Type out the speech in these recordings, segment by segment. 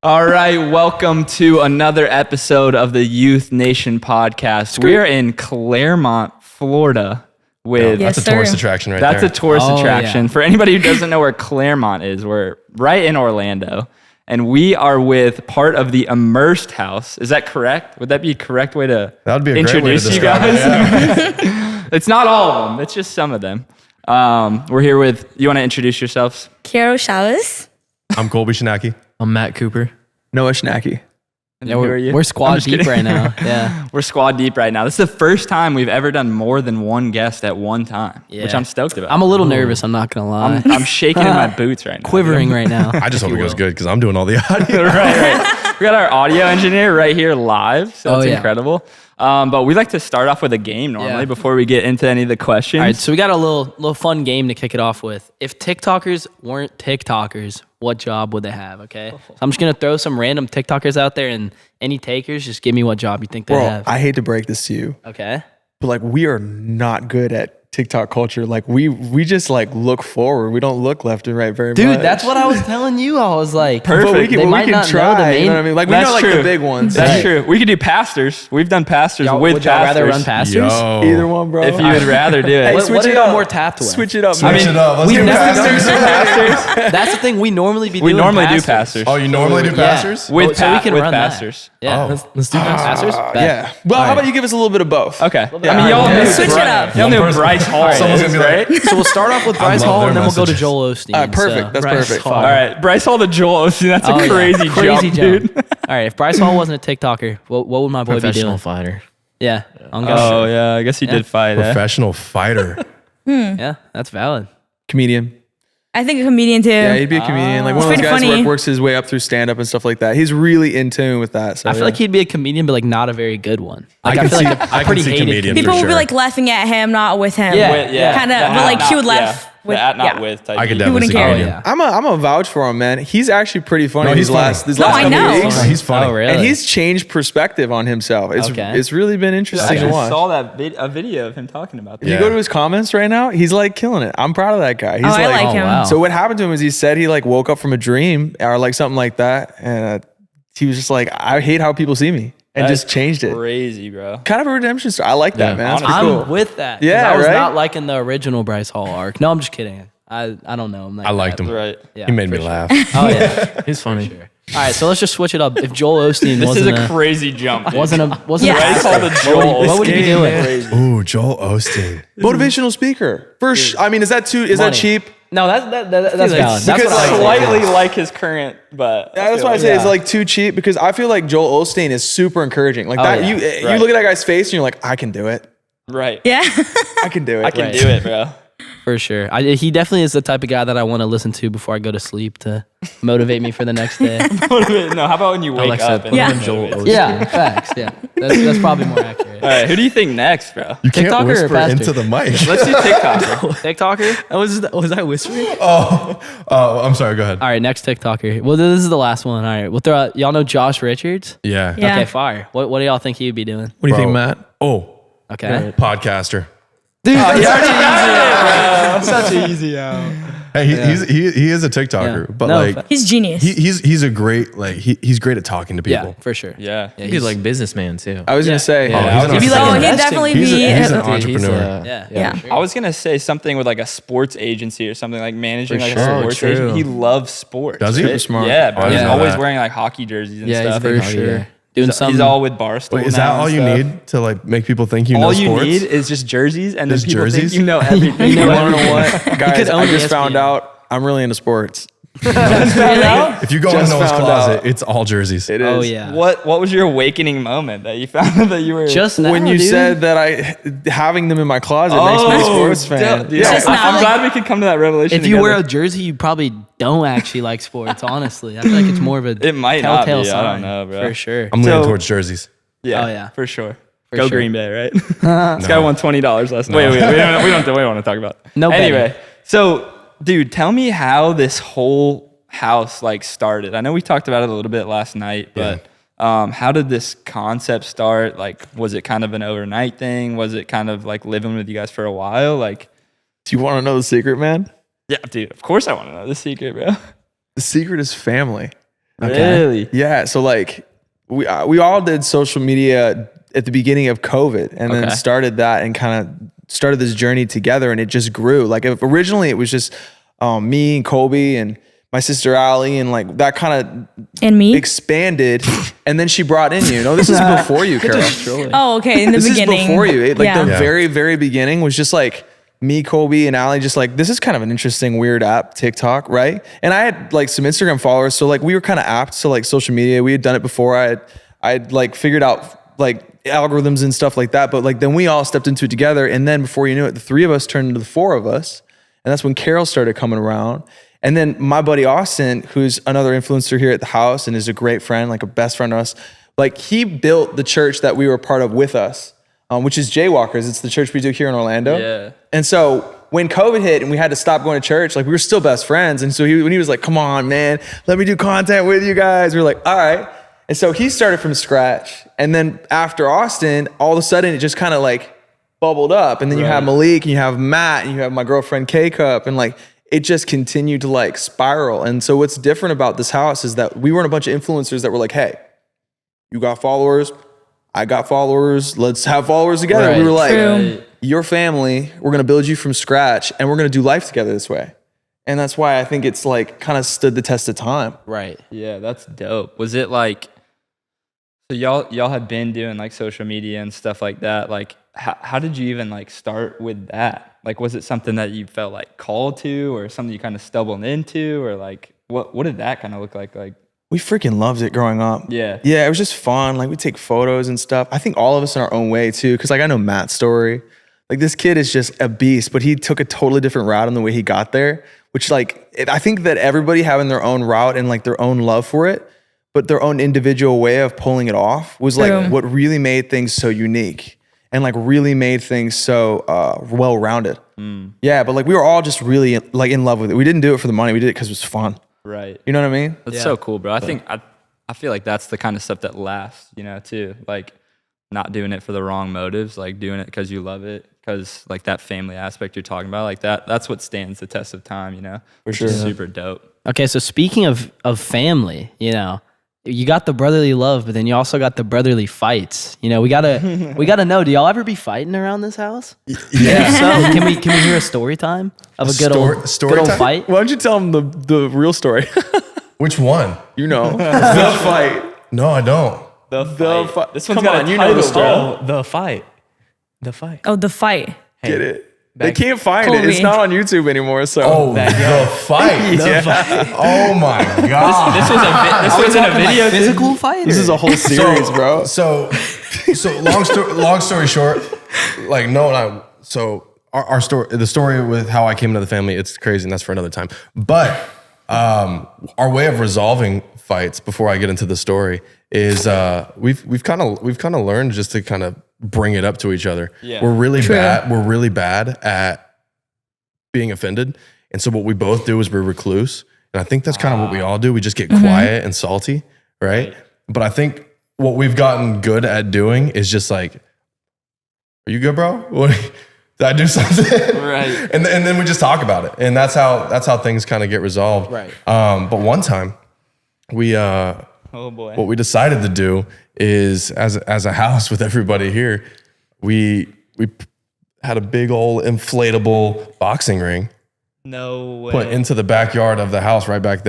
All right, welcome to another episode of the Youth Nation podcast. We're in Claremont, Florida. That's a tourist attraction right there. That's a tourist attraction. Yeah. For anybody who doesn't know where Claremont is, we're right in Orlando. And we are with part of the Immersed house. Is that correct? Would that be a correct way to introduce you guys? Yeah. It's not all of them. It's just some of them. We're here with, you want to introduce yourselves? Carol Chavez. I'm Colby Schnacky. I'm Matt Cooper. Noah Schnacky. Yeah, we're squad deep right now. Yeah, we're squad deep right now. This is the first time we've ever done more than one guest at one time, which I'm stoked about. I'm a little nervous. I'm not gonna lie. I'm shaking in my boots right now. Quivering right now. I just hope it goes good because I'm doing all the audio. right. We got our audio engineer right here live, so it's incredible. But we like to start off with a game normally before we get into any of the questions. All right, so we got a little fun game to kick it off with. If TikTokers weren't TikTokers, what job would they have? Okay, so I'm just gonna throw some random TikTokers out there, and any takers, just give me what job you think they have. I hate to break this to you. Okay, but like we are not good at TikTok culture. Like we just like look forward. We don't look left and right very much. Dude, that's what I was telling you. I was like, perfect. But we can try. You know what I mean? Like we know like the big ones. That's true. We could do pastors. We've done pastors with would pastors. Y'all rather run pastors? Yo. Either one, bro. If you would rather do it. Hey, what are y'all more tapped with? Switch it up. Switch it up. Let's do pastors. That's the thing. We normally do pastors. Oh, you normally do pastors? So we can run pastors. Yeah. Let's do pastors. Yeah. Well, how about you give us a little bit of both? Okay. I mean, y'all switch it up. Y'all knew Bryce Hall. Right? So we'll start off with Bryce Hall, and then we'll go to Joel Osteen. All right, perfect. That's perfect. All right, Bryce Hall to Joel Osteen. That's a crazy jump, dude. All right, if Bryce Hall wasn't a TikToker, what would my boy be doing? Professional fighter. Yeah. Yeah. I guess he did fight. Professional fighter. Yeah, that's valid. Comedian. I think a comedian too. Yeah, he'd be a comedian. Like one of those guys who works his way up through stand-up and stuff like that. He's really in tune with that. So I feel like he'd be a comedian, but like not a very good one. Like I feel can like a pretty hated comedian. People for would be like laughing at him, not with him. Yeah. Kind of, but like he would laugh with. Type. I could definitely see care. comedian. I'm a vouch for him, man. He's actually pretty funny. No, he's funny. These last I couple know. weeks. He's funny. Oh, really? And he's changed perspective on himself. It's really been interesting to I watch. saw a video of him talking about that. If you go to his comments right now, he's like killing it. I'm proud of that guy. He's I like him. Wow. So what happened to him is he said he like woke up from a dream or like something like that, and he was just like, I hate how people see me, and just changed it. Crazy, bro. Kind of a redemption story. I like that, man. That's pretty I'm cool. with that. Yeah, I was right? not liking the original Bryce Hall arc. No, I'm just kidding. I don't know him. I liked him. Right. Yeah, he made me for laugh. Oh yeah, He's funny. sure. All right, so let's just switch it up. If Joel Osteen This is wasn't a crazy jump. Dude. wasn't Bryce Hall to Joel. what would he be doing? Ooh, Joel Osteen. Motivational speaker. I mean, is that cheap? No, that's valid. That's because what I would say. Slightly like his current, but That's why I say it's like too cheap because I feel like Joel Osteen is super encouraging. Like that, yeah. you look at that guy's face and you're like, I can do it. right. Yeah. I can do it. I can do it, bro. For sure. He definitely is the type of guy that I want to listen to before I go to sleep to motivate me for the next day. No, how about when you wake up? And Joel Osteen. Yeah, facts. Yeah, that's probably more accurate. All right, who do you think next, bro? You can't TikToker or whisper pastor? into the mic. Let's do TikToker. TikToker? Was I whispering? Oh, I'm sorry. Go ahead. All right, next TikToker. Well, this is the last one. All right, we'll throw out. Y'all know Josh Richards? Yeah. Yeah. Okay, fire. What do y'all think he would be doing? What do you Bro. think, Matt? Oh, Okay. podcaster. Dude, Such an easy out. Hey, he is a TikToker, Yeah. but No, like He's genius. he's a great he's great at talking to people. yeah, for sure. Yeah. He'd be like businessman too. I was gonna say. Yeah. He'd be like, Oh, he'd investing. definitely He's be. an He's, entrepreneur. Yeah. Yeah. Sure. I was gonna say something with like a sports agency or something like managing For like sure. a sports True. agency. He loves sports. Does he? right? Super smart. Yeah, bro. I He's didn't know always that. wearing like hockey jerseys and Yeah, stuff. he's For sure. Doing He's something. all with Barstool. Wait, is now that all and you stuff. need to like make people think you know All you sports? need is just jerseys, and then Just people jerseys? think you know everything. You want to know what, guys? could I own just ESPN. found out I'm really into sports. Really? If you go Just into Noah's found closet, out. it's all jerseys. It is. Oh yeah. What was your awakening moment that you found that you were Just now, When you dude. said that having them in my closet makes me a sports fan. Yeah, Just now. I'm glad we could come to that revelation. If you wear a together. jersey, you probably don't actually like sports. Honestly, I feel like it's more of a It might not telltale be, I sign. don't know, bro. For sure. I'm leaning So- towards jerseys. yeah, Oh, yeah. for sure. For Go sure. Green Bay, right? This guy won $20 last night. Wait, we don't want to talk about it. No Anyway, betting. so dude, tell me how this whole house like started. I know we talked about it a little bit last night, but how did this concept start? Like, was it kind of an overnight thing? Was it kind of like living with you guys for a while? Like, Do you want to know the secret, man? yeah, dude, of course I want to know the secret, bro. The secret is family. Really? Yeah. So like we all did social media at the beginning of COVID and then started that and kind of started this journey together, and it just grew. Like originally it was just me and Colby and my sister Allie, and like that kind of And me? expanded, and then she brought in you. No, this is before you, Carol. Oh, okay. In the This beginning. is before you. The Yeah. very, very beginning was just like me, Colby, and Allie, just like, this is kind of an interesting, weird app, TikTok, right? And I had like some Instagram followers, so like we were kind of apt to like social media. We had done it before. I'd like figured out like algorithms and stuff like that. But like then we all stepped into it together, and then before you knew it, the 3 of us turned into the 4 of us, and that's when Carol started coming around. And then my buddy Austin, who's another influencer here at the house and is a great friend, like a best friend of us, like he built the church that we were part of with us, which is Jaywalkers. It's the church we do here in Orlando. Yeah. And so when COVID hit and we had to stop going to church, like we were still best friends. And so when he was like, come on, man, let me do content with you guys. We were like, all right. And so he started from scratch. And then after Austin, all of a sudden it just kind of like bubbled up. And then you have Malik and you have Matt and you have my girlfriend K-Cup, and like, it just continued to like spiral. And so what's different about this house is that we weren't a bunch of influencers that were like, hey, you got followers, I got followers, let's have followers together. Right. We were like, True. your family, we're gonna build you from scratch and we're gonna do life together this way. And that's why I think it's like kind of stood the test of time. Right. Yeah, that's dope. Was it like, so y'all had been doing like social media and stuff like that? Like, how did you even like start with that? Like, was it something that you felt like called to, or something you kind of stumbled into, or like what did that kind of look like? Like, We freaking loved it growing up. Yeah. Yeah, it was just fun. Like we take photos and stuff. I think all of us in our own way too. Cause like I know Matt's story. Like this kid is just a beast, but he took a totally different route in the way he got there, which I think that everybody having their own route and like their own love for it, but their own individual way of pulling it off was like True. what really made things so unique and like really made things so well-rounded. Yeah, but like we were all just really like in love with it. We didn't do it for the money. We did it because it was fun. right. You know what I mean? That's so cool, bro. I feel like that's the kind of stuff that lasts, you know, too. Like not doing it for the wrong motives, like doing it because you love it, because like that family aspect you're talking about, like that's what stands the test of time, you know? For sure. Which is super dope. Okay, so speaking of family, you know, you got the brotherly love, but then you also got the brotherly fights. You know, we gotta know. Do y'all ever be fighting around this house? Yeah. If so, can we hear a story time of a good old time? fight? Why don't you tell them the real story? Which one? You know, the fight. No, I don't. The fight. This one's Come got on, a you know the title, story. bro. The fight. The fight. Oh, the fight. Get it? They back- can't find it. It's Colby. not on YouTube anymore. So Oh, the fight. yeah. Oh my God. This was in a video. too? Physical fight? This is a whole series, bro. So long story short, like so our story, the story with how I came into the family, it's crazy, and that's for another time. But our way of resolving fights, before I get into the story, is we've kind of learned just to kind of bring it up to each other. Yeah. We're really bad at being offended, and so what we both do is we're recluse, and I think that's kind of what we all do. We just get quiet and salty, right? But I think what we've gotten good at doing is just like, "Are you good, bro? What, did I do something?" Right. And then we just talk about it, and that's how things kind of get resolved. Right. But one time, we Oh boy. what we decided to do is, as a house with everybody here, we had a big old inflatable boxing ring No way. put into the backyard of the house, right back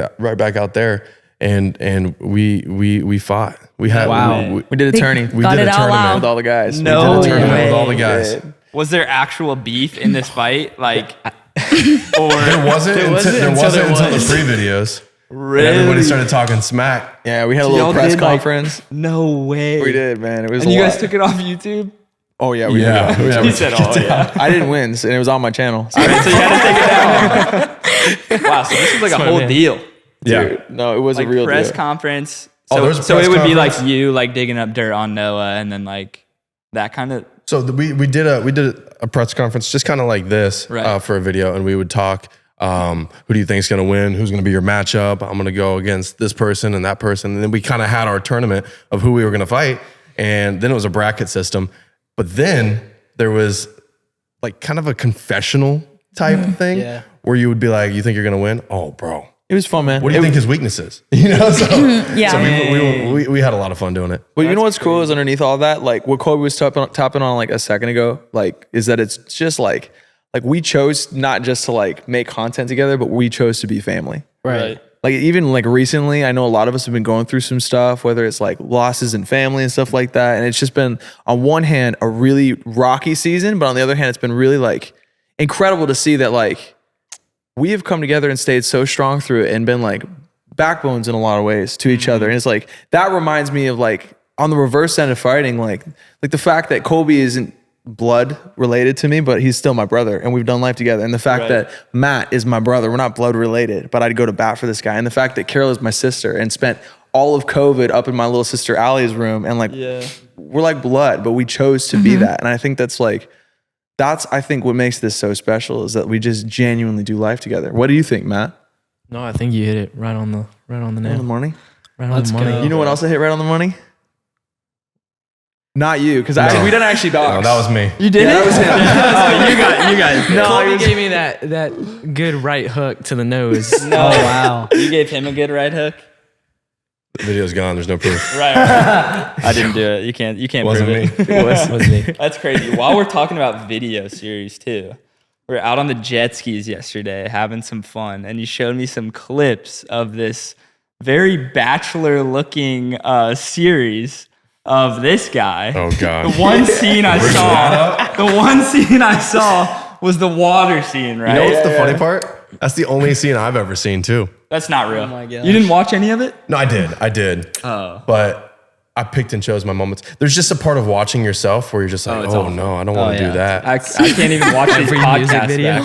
out there, and we fought. We had Wow. We did a tourney. we Got did it a all tournament. out. with all the guys. We No did a tournament with all the way. guys. Was there actual beef in this fight? Like, or There wasn't until the pre-videos. really? And everybody started talking smack. Yeah, we had a So little y'all press did, like- conference. No way. We did, man. It was. And a you guys lot. took it off YouTube? Oh yeah, we Yeah, did. yeah, He said, "Oh yeah." I didn't win, and it was on my channel. So, So you had to take it down. Wow. So this was like a whole deal. Yeah. dude, no, it was Like a real press deal. conference. Oh, So, there was a so press it would be like conference? you like digging up dirt on Noah, and then like that kind of. So we did a press conference just kind of like this Right. for a video, and we would talk. Who do you think is going to win? Who's going to be your matchup? I'm going to go against this person and that person, and then we kind of had our tournament of who we were going to fight, and then it was a bracket system. But then there was like kind of a confessional type thing Yeah. where you would be like, "You think you're going to win? Oh, bro, It was fun, man. What do you think his weakness is? You know, so we had a lot of fun doing it. But you know what's cool is underneath all that, like what Kobe was topping on like a second ago, like is that it's just like we chose not just to like make content together, but we chose to be family. Right. Like even like recently, I know a lot of us have been going through some stuff, whether it's like losses in family and stuff like that. And it's just been on one hand, a really rocky season, but on the other hand, it's been really like incredible to see that like we have come together and stayed so strong through it and been like backbones in a lot of ways to each other. And it's like, that reminds me of like on the reverse end of fighting, like the fact that Kobe isn't blood related to me, but he's still my brother and we've done life together. And the fact that Matt is my brother, we're not blood related, but I'd go to bat for this guy. And the fact that Carol is my sister and spent all of COVID up in my little sister Allie's room and like, we're like blood, but we chose to be that. And I think that's I think what makes this so special is that we just genuinely do life together. What do you think, Matt? No, I think you hit it right on the nail. Right on the money? Right on the money. You know what else I hit right on the money? Not you, because we didn't actually box. No, that was me. You did? Yeah, that was him. Oh, you guys. No, Kobe gave me that good right hook to the nose. Oh, wow. You gave him a good right hook? The video's gone. There's no proof. Right. I didn't do it. You can't Wasn't prove me. it. Was me. That's crazy. While we're talking about video series too, we were out on the jet skis yesterday having some fun, and you showed me some clips of this very bachelor looking series of this guy. Oh God. The one scene I saw was the water scene, right? You know what's the funny part? That's the only scene I've ever seen too. That's not real. Oh my gosh. You didn't watch any of it? No, I did. Oh. But I picked and chose my moments. There's just a part of watching yourself where you're just like, oh no, I don't want to do that. I can't even watch these podcast video.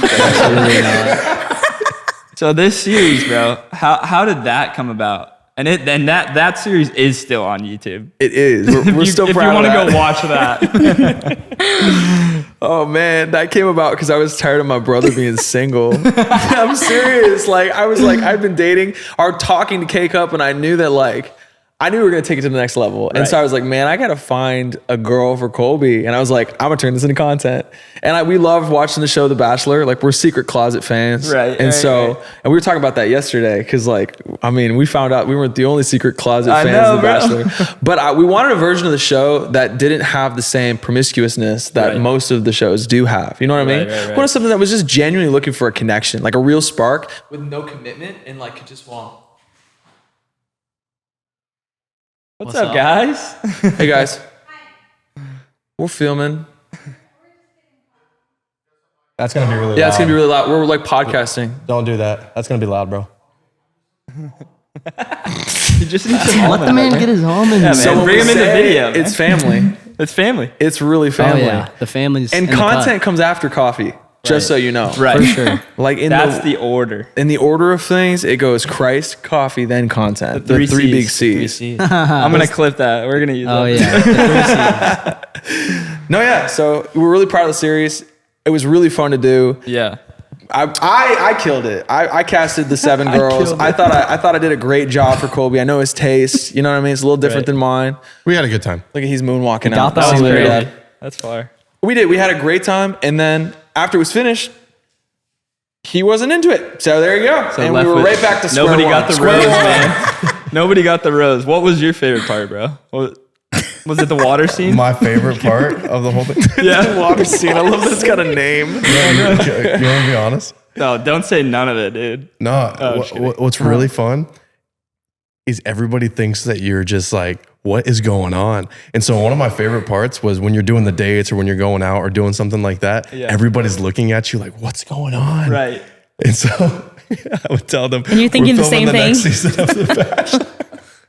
So this series, bro, how did that come about? And that series is still on YouTube. It is. We're still proud of that. If you want to go watch that. Oh man, that came about because I was tired of my brother being single. I'm serious. Like I've been dating or talking to K-Cup, and I knew that I knew we were gonna take it to the next level. And so I was like, man, I gotta find a girl for Colby. And I was like, I'm gonna turn this into content. And we love watching the show The Bachelor. Like we're secret closet fans. Right. And and we were talking about that yesterday because we found out we weren't the only secret closet fans of The Bachelor. But we wanted a version of the show that didn't have the same promiscuousness that most of the shows do have. You know what I mean? Right. What is something that was just genuinely looking for a connection, like a real spark with no commitment and could just want. What's up, guys? Hey guys. We're filming. That's going to be really loud. Yeah, it's going to be really loud. We're podcasting. Don't do that. That's going to be loud, bro. You just need to Let the man get his almonds. Yeah, man. Bring him in the video. It's family. It's family. It's really Oh, family. yeah. The family's And in the content comes after coffee, just so you know. Right. For sure. Like That's the order. in the order of things, it goes Christ, coffee, then content. The three big C's. I'm going to clip that. We're going to use Oh, that. yeah. No, yeah. So we're really proud of the series. It was really fun to do. Yeah. I killed it. I casted the 7 girls. I thought I did a great job for Colby. I know his taste. You know what I mean? It's a little different than mine. We had a good time. Look at he's moonwalking Got out. that That one was crazy. That's fire. We did. We had a great time. And then after it was finished, he wasn't into it. So there you go. So and we left were with- right back to square Nobody one. got the Square rose, one. man. Nobody got the rose. What was your favorite part, bro? Was it the water scene? My favorite part of the whole thing. Yeah, water scene. I love that it's got a name. You want to be honest? No, don't say none of it, dude. No. just kidding. What's really fun is everybody thinks that you're just like, what is going on? And so one of my favorite parts was when you're doing the dates or when you're going out or doing something like that, everybody's looking at you like, what's going on? Right. And so I would tell them, And you're thinking we're the same filming thing? next season of The Bachelor.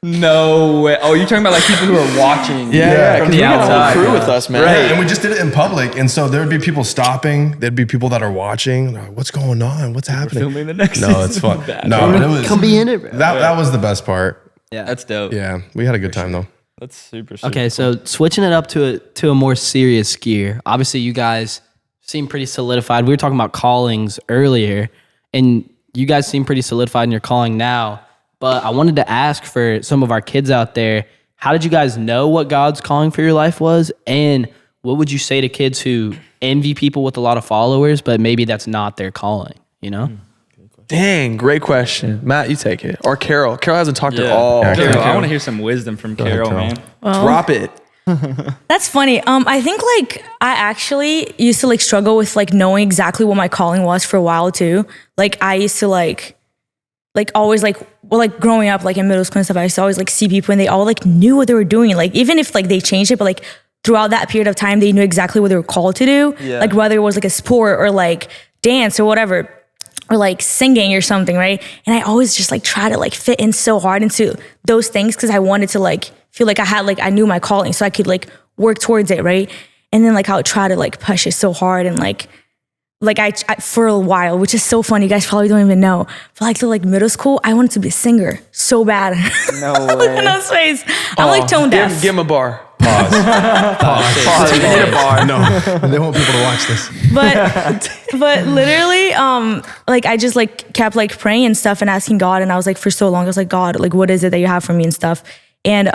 No way. Oh, you're talking about like people who are watching Yeah, from because we the got a whole outside. crew with us, man. Right. And we just did it in public. And so there'd be people stopping. There'd be people that are watching. They're like, what's going on? What's happening? Filming the next No, season it's of fun. The No, but it was, Come be in it, bro. that was the best part. Yeah. That's dope. Yeah. We had a good time though. That's super. Okay, so switching it up to a more serious gear. Obviously, you guys seem pretty solidified. We were talking about callings earlier, and you guys seem pretty solidified in your calling now. But I wanted to ask for some of our kids out there, how did you guys know what God's calling for your life was? And what would you say to kids who envy people with a lot of followers, but maybe that's not their calling, you know? Dang, great question. Matt, you take it. Or Carol. Carol hasn't talked at all. Yeah, Carol, I Carol. want to hear some wisdom from Carol, Carol. man. Drop it. That's funny. I think like I actually used to like struggle with like knowing exactly what my calling was for a while too. Like I used to like always like, well, like growing up like in middle school and stuff, I used to always like see people and they all like knew what they were doing. Like even if like they changed it, but like throughout that period of time, they knew exactly what they were called to do. Yeah. Like whether it was like a sport or like dance or whatever, or like singing or something, right? And I always just like try to like fit in so hard into those things because I wanted to like feel like I knew my calling so I could like work towards it, right? And then like I would try to like push it so hard and like I for a while, which is so funny, you guys probably don't even know. For like till like middle school, I wanted to be a singer so bad. No Look way. at those face. I'm like tone deaf. Give him a bar. Pause. Hit a bar. No, they want people to watch this. But literally, like I just like kept like praying and stuff and asking God, and I was like for so long, I was like, God, like what is it that you have for me and stuff. And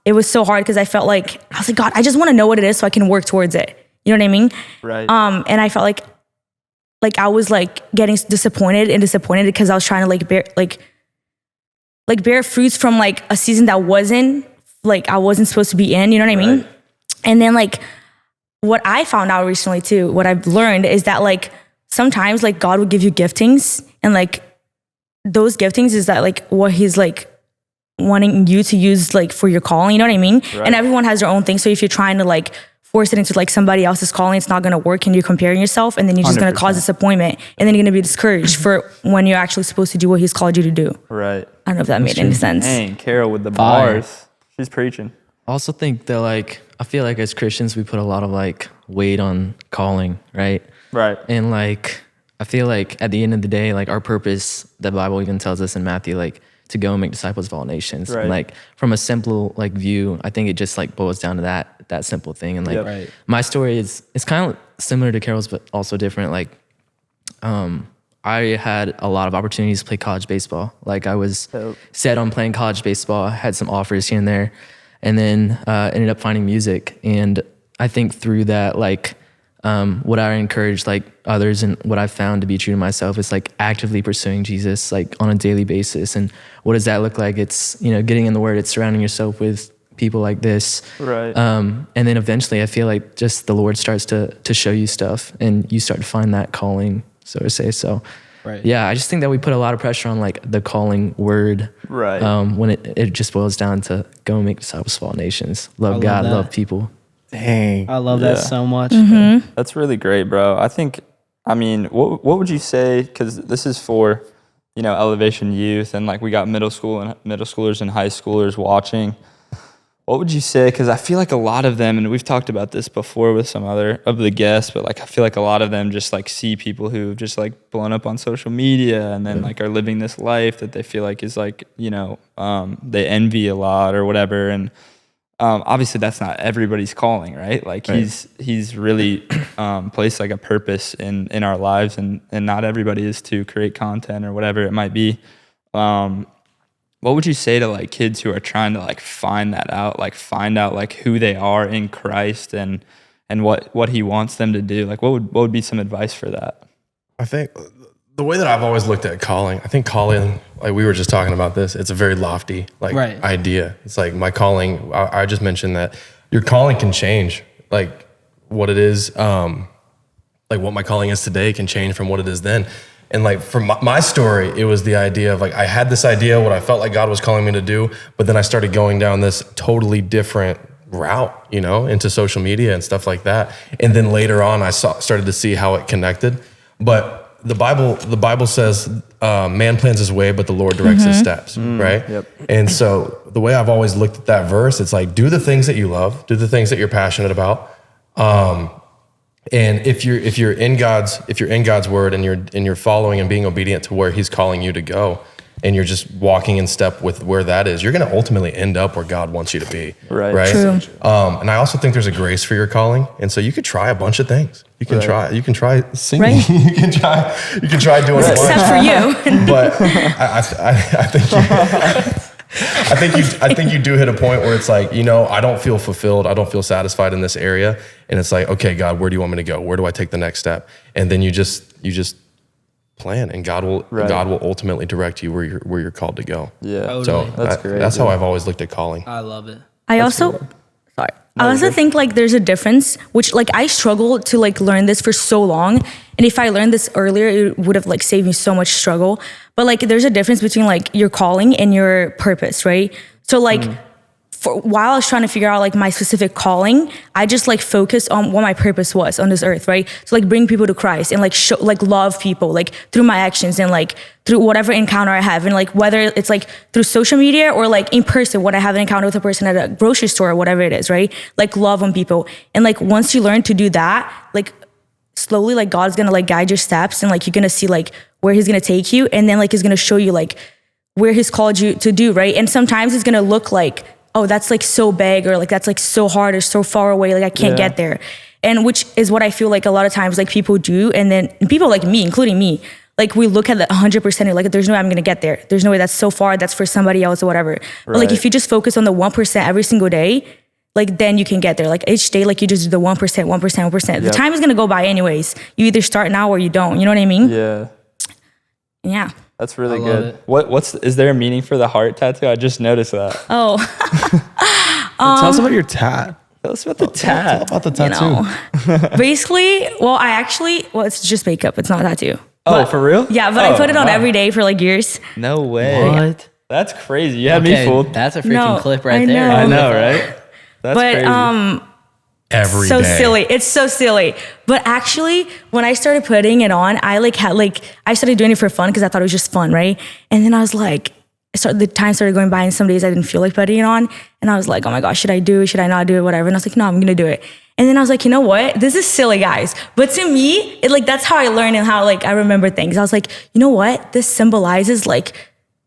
it was so hard because I felt like I was like, God, I just want to know what it is so I can work towards it. You know what I mean? Right. And I felt like I was like getting disappointed because I was trying to bear fruits from like a season that wasn't like I wasn't supposed to be in. You know what I mean? Right. And then like what I found out recently too, what I've learned is that like sometimes like God will give you giftings and like those giftings is that like what he's like wanting you to use like for your calling, you know what I mean? Right. And everyone has their own thing. So if you're trying to like force it into like somebody else's calling, it's not going to work and you're comparing yourself and then you're just going to 100%. cause disappointment and then you're going to be discouraged for when you're actually supposed to do what he's called you to do. Right. I don't know if that made any sense. Dang, Carol with the Fire. bars. She's preaching. I also think that like I feel like as Christians we put a lot of like weight on calling, right? Right. And like I feel like at the end of the day, like our purpose, the Bible even tells us in Matthew, like to go and make disciples of all nations. Right. And like from a simple like view, I think it just like boils down to that simple thing. And like Yep. Right. my story is it's kind of similar to Carol's, but also different. Like I had a lot of opportunities to play college baseball. Like I was Dope. set on playing college baseball. I had some offers here and there, and then ended up finding music. And I think through that, like what I encourage like others and what I found to be true to myself is like actively pursuing Jesus like on a daily basis. And what does that look like? It's, you know, getting in the Word. It's surrounding yourself with people like this. Right. And then eventually I feel like just the Lord starts to show you stuff and you start to find that calling, so to say. So Right. yeah, I just think that we put a lot of pressure on like the calling word. Right. When it just boils down to go and make disciples of all nations. Love love God, that. love people. Dang. I love that so much. That's really great, bro. I mean, what would you say, because this is for, you know, Elevation Youth and like we got middle schoolers and high schoolers watching. What would you say? Because I feel like a lot of them, and we've talked about this before with some other of the guests, but like I feel like a lot of them just like see people who've just like blown up on social media and then like are living this life that they feel like is like, you know, they envy a lot or whatever. And obviously that's not everybody's calling, right? Like he's really placed like a purpose in our lives, and not everybody is to create content or whatever it might be. What would you say to like kids who are trying to like find that out, like find out like who they are in Christ and what he wants them to do? Like what would be some advice for that? I think the way that I've always looked at calling, I think calling, like we were just talking about this, it's a very lofty like Right. idea. It's like my calling, I just mentioned that your calling can change. Like what it is, like what my calling is today can change from what it is then. And like for my story, it was the idea of like, I had this idea, what I felt like God was calling me to do, but then I started going down this totally different route, you know, into social media and stuff like that. And then later on, I started to see how it connected. But the Bible says, man plans his way, but the Lord directs his steps, right? Yep. And so the way I've always looked at that verse, it's like, do the things that you love, do the things that you're passionate about. And if you're in God's word and you're following and being obedient to where he's calling you to go, and you're just walking in step with where that is, you're going to ultimately end up where God wants you to be. Right. True. And I also think there's a grace for your calling. And so you could try a bunch of things. You can try singing. Right. you can try doing a bunch. Except for you. But I think you do hit a point where it's like, you know, I don't feel fulfilled. I don't feel satisfied in this area. And it's like, okay, God, where do you want me to go? Where do I take the next step? And then you just plan, and God will ultimately direct you where you're called to go. Yeah. Totally. So That's great. That's how I've always looked at calling. I love it. I also think like there's a difference, which like I struggled to like learn this for so long. And if I learned this earlier, it would have like saved me so much struggle. But like there's a difference between like your calling and your purpose, right? So like while I was trying to figure out like my specific calling, I just like focused on what my purpose was on this earth, right? So like bring people to Christ and like show, like love people, like through my actions and like through whatever encounter I have. And like whether it's like through social media or like in person, when I have an encounter with a person at a grocery store or whatever it is, right? Like love on people. And like once you learn to do that, like slowly like God's gonna like guide your steps and like you're gonna see like where he's gonna take you. And then like he's gonna show you like where he's called you to do, right? And sometimes it's gonna look like, oh, that's like so big, or like that's like so hard or so far away, like I can't get there. And which is what I feel like a lot of times like people do. And then people like me, including me, like we look at the 100% and like, there's no way I'm gonna get there. There's no way, that's so far, that's for somebody else or whatever. But like if you just focus on the 1% every single day, like then you can get there. Like each day, like you just do the 1%. The time is gonna go by anyways. You either start now or you don't, you know what I mean? Yeah. Yeah. That's really good. Is there a meaning for the heart tattoo? I just noticed that. Oh. Tell us about your tat. Tell us about the tat. About the tattoo. Basically, it's just makeup. It's not a tattoo. Oh, for real? Yeah, but I put it on every day for like years. No way. What? That's crazy. You had me fooled. That's a freaking clip right there. know. I know, right? That's crazy. Every so day. silly. It's so silly. But actually, when I started putting it on, I started doing it for fun because I thought it was just fun, right? And then I was like, the time started going by, and some days I didn't feel like putting it on, and I was like, oh my gosh, should I do it? Should I not do it? Whatever. And I was like, no, I'm gonna do it. And then I was like, you know what? This is silly, guys. But to me, it like that's how I learn and how like I remember things. I was like, you know what? This symbolizes like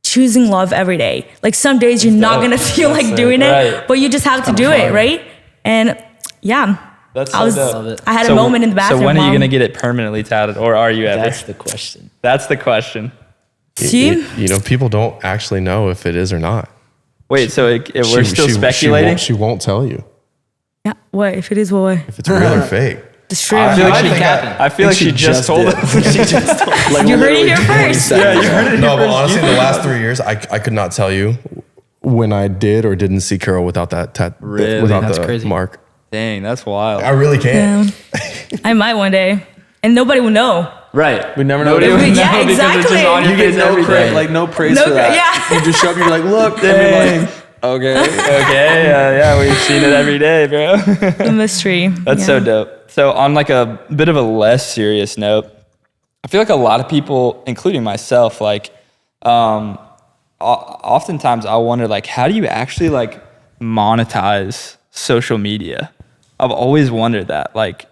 choosing love every day. Like some days you're not gonna feel like doing it, but you just have to do it, right? And yeah. That's so dope. I had a moment in the bathroom. So when are you going to get it permanently tatted, or are you ever? That's the question. That's the question. See? You know, people don't actually know if it is or not. Wait, so we're still speculating? She won't tell you Yeah. What? If it is, what? if it's real or fake. It's true. I feel like she just told us. Like, You heard it here first. Yeah, you heard it. No, but honestly, in the last 3 years, I could not tell you when I did or didn't see Carol without that Really? without That's the crazy. mark. Dang, that's wild. I really can't. I might one day, and nobody will know. Right. We never know. Nobody would know Yeah, because it's just exactly. on your You face get no every praise, day. like no praise No for that. yeah. You just show up, you're like, look, and you're like, okay. Okay, yeah, we've seen it every day, bro. The mystery. That's so dope. So on like a bit of a less serious note, I feel like a lot of people, including myself, like oftentimes I wonder like, how do you actually like monetize social media? I've always wondered that. Like,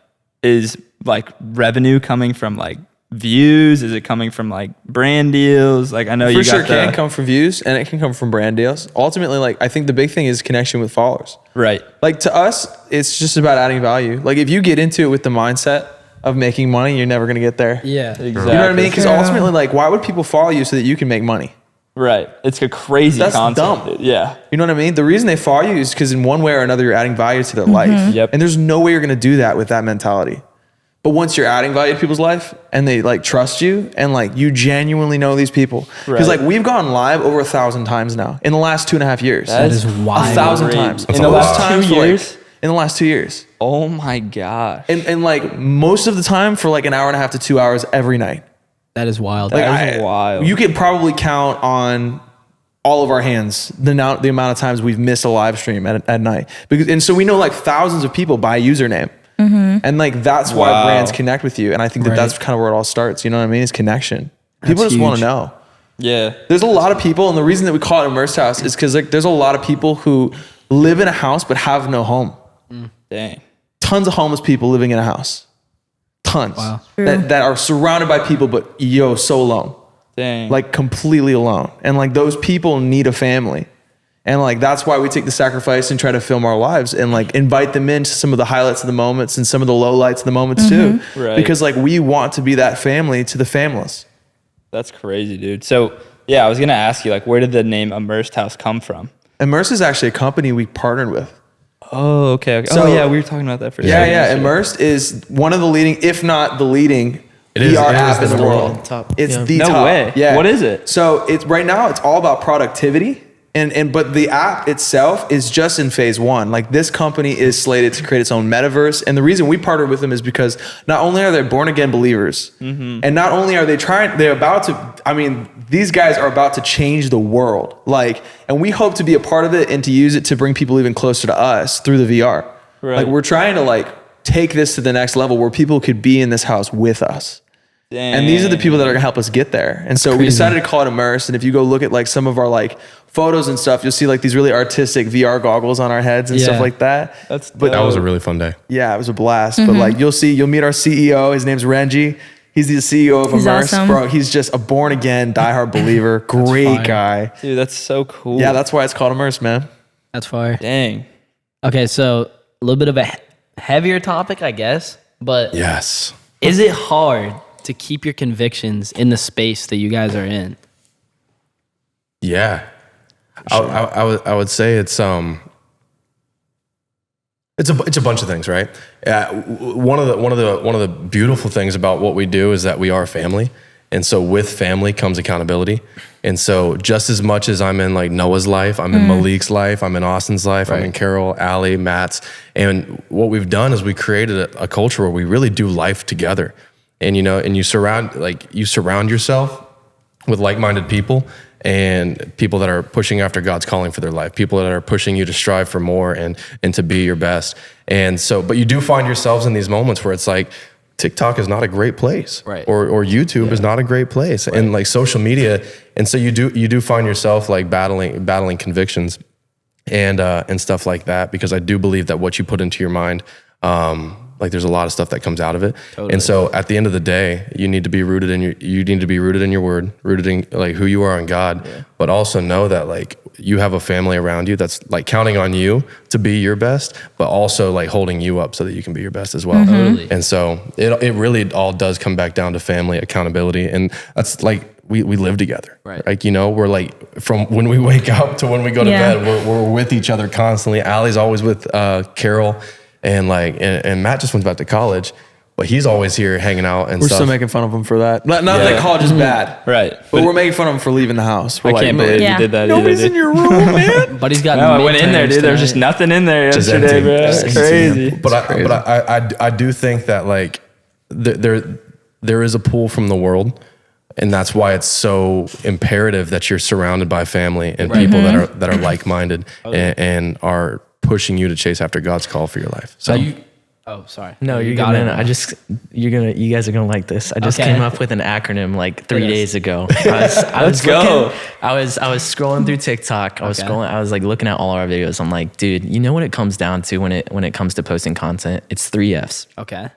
is like revenue coming from like views? Is it coming from like brand deals? Like I know you For got sure can come from views and it can come from brand deals. Ultimately, like I think the big thing is connection with followers. right. Like to us, it's just about adding value. Like if you get into it with the mindset of making money, you're never gonna get there. Yeah. Exactly. You know what I mean? Because ultimately, like, why would people follow you so that you can make money? Right. It's a crazy That's concept. dumb. Dude. Yeah. You know what I mean? The reason they follow you is because in one way or another, you're adding value to their life. Yep. And there's no way you're gonna do that with that mentality. But once you're adding value to people's life and they like trust you and like you genuinely know these people. Because Right. like we've gone live over 1,000 times now in the last 2.5 years. That is wild. 1,000 great. times. In a the lot. last 2 Times for, like, years? in the last 2 years. Oh my gosh. And like most of the time for like an hour and a half to 2 hours every night. That is wild. Like, That is wild. You could probably count on all of our hands the amount of times we've missed a live stream at night. And so we know like thousands of people by username. And like that's why Wow. brands connect with you. And I think that that's kind of where it all starts. You know what I mean? It's connection. People just want to huge. know. Yeah. There's a lot of people, and the reason that we call it immersed house is because like there's a lot of people who live in a house but have no home. Dang. Tons of homeless people living in a house. Tons. Wow. That are surrounded by people, but so alone. Dang. Like completely alone. And like those people need a family. And like that's why we take the sacrifice and try to film our lives and like invite them into some of the highlights of the moments and some of the lowlights of the moments too. Right. Because like we want to be that family to the familess. That's crazy, dude. So yeah, I was gonna ask you, like, where did the name Immersed House come from? Immersed is actually a company we partnered with. Oh, okay. So- oh yeah, we were talking about that for a Yeah, second. yeah. Immersed is one of the leading, if not the leading, It is app in the the world. world. Top. It's Yeah. the No top. way. Yeah. What is it? So it's right now it's all about productivity. But the app itself is just in phase 1. Like this company is slated to create its own metaverse. And the reason we partnered with them is because not only are they born again believers, and not only are these guys are about to change the world. And we hope to be a part of it and to use it to bring people even closer to us through the VR. Right. Like we're trying to take this to the next level where people could be in this house with us. Dang. And these are the people that are gonna help us get there. And so we decided to call it immersed. And if you go look at some of our photos and stuff, you'll see these really artistic VR goggles on our heads and stuff like that. That was a really fun day. Yeah, it was a blast. But you'll meet our CEO. His name's Renji. He's the CEO of He's Immersed. awesome. Bro, he's just a born again, diehard believer. Great fire. guy. Dude, that's so cool. Yeah, that's why it's called Immersed, man. That's fire. Dang. Okay, so a little bit of a heavier topic, I guess. But Yes. is it hard to keep your convictions in the space that you guys are in? Yeah. I would say it's a bunch of things, right? One of the beautiful things about what we do is that we are family. And so with family comes accountability. And so just as much as I'm in Noah's life, I'm in Malik's life, I'm in Austin's life, I'm in Carol, Allie, Matt's. And what we've done is we created a culture where we really do life together. And and you surround yourself with like-minded people and people that are pushing after God's calling for their life, people that are pushing you to strive for more and to be your best. And so, but you do find yourselves in these moments where it's TikTok is not a great place, right? Or YouTube is not a great place, right. And social media. And so you do find yourself battling convictions and stuff like that, because I do believe that what you put into your mind, there's a lot of stuff that comes out of it. Totally. And so at the end of the day, you need to be rooted in your word, rooted in who you are in God, but also know that you have a family around you that's counting on you to be your best, but also holding you up so that you can be your best as well. Totally. And so it really all does come back down to family accountability. And that's we live together, right? We're from when we wake up to when we go to bed, we're with each other constantly. Allie's always with Carol. And Matt just went back to college, but he's always here hanging out and We're stuff. still making fun of him for that. Not that college is bad. Right. But we're making fun of him for leaving the house. We're I can't believe you did that. Nobody's in your room, man. But he's got. No, I went in there, midterms dude. There was just tonight. nothing in there Just yesterday, empty. bro. Just It's empty. crazy. But I do think that there is a pull from the world, and that's why it's so imperative that you're surrounded by family and people that are like-minded and are pushing you to chase after God's call for your life. So Oh, sorry. No, you got good, it. man. You guys are gonna like this. I just Okay. came up with an acronym 3 Yes. days ago. I was go. I was scrolling through TikTok. I was looking at all our videos. I'm like, dude, you know what it comes down to when it comes to posting content? It's 3 F's. Okay.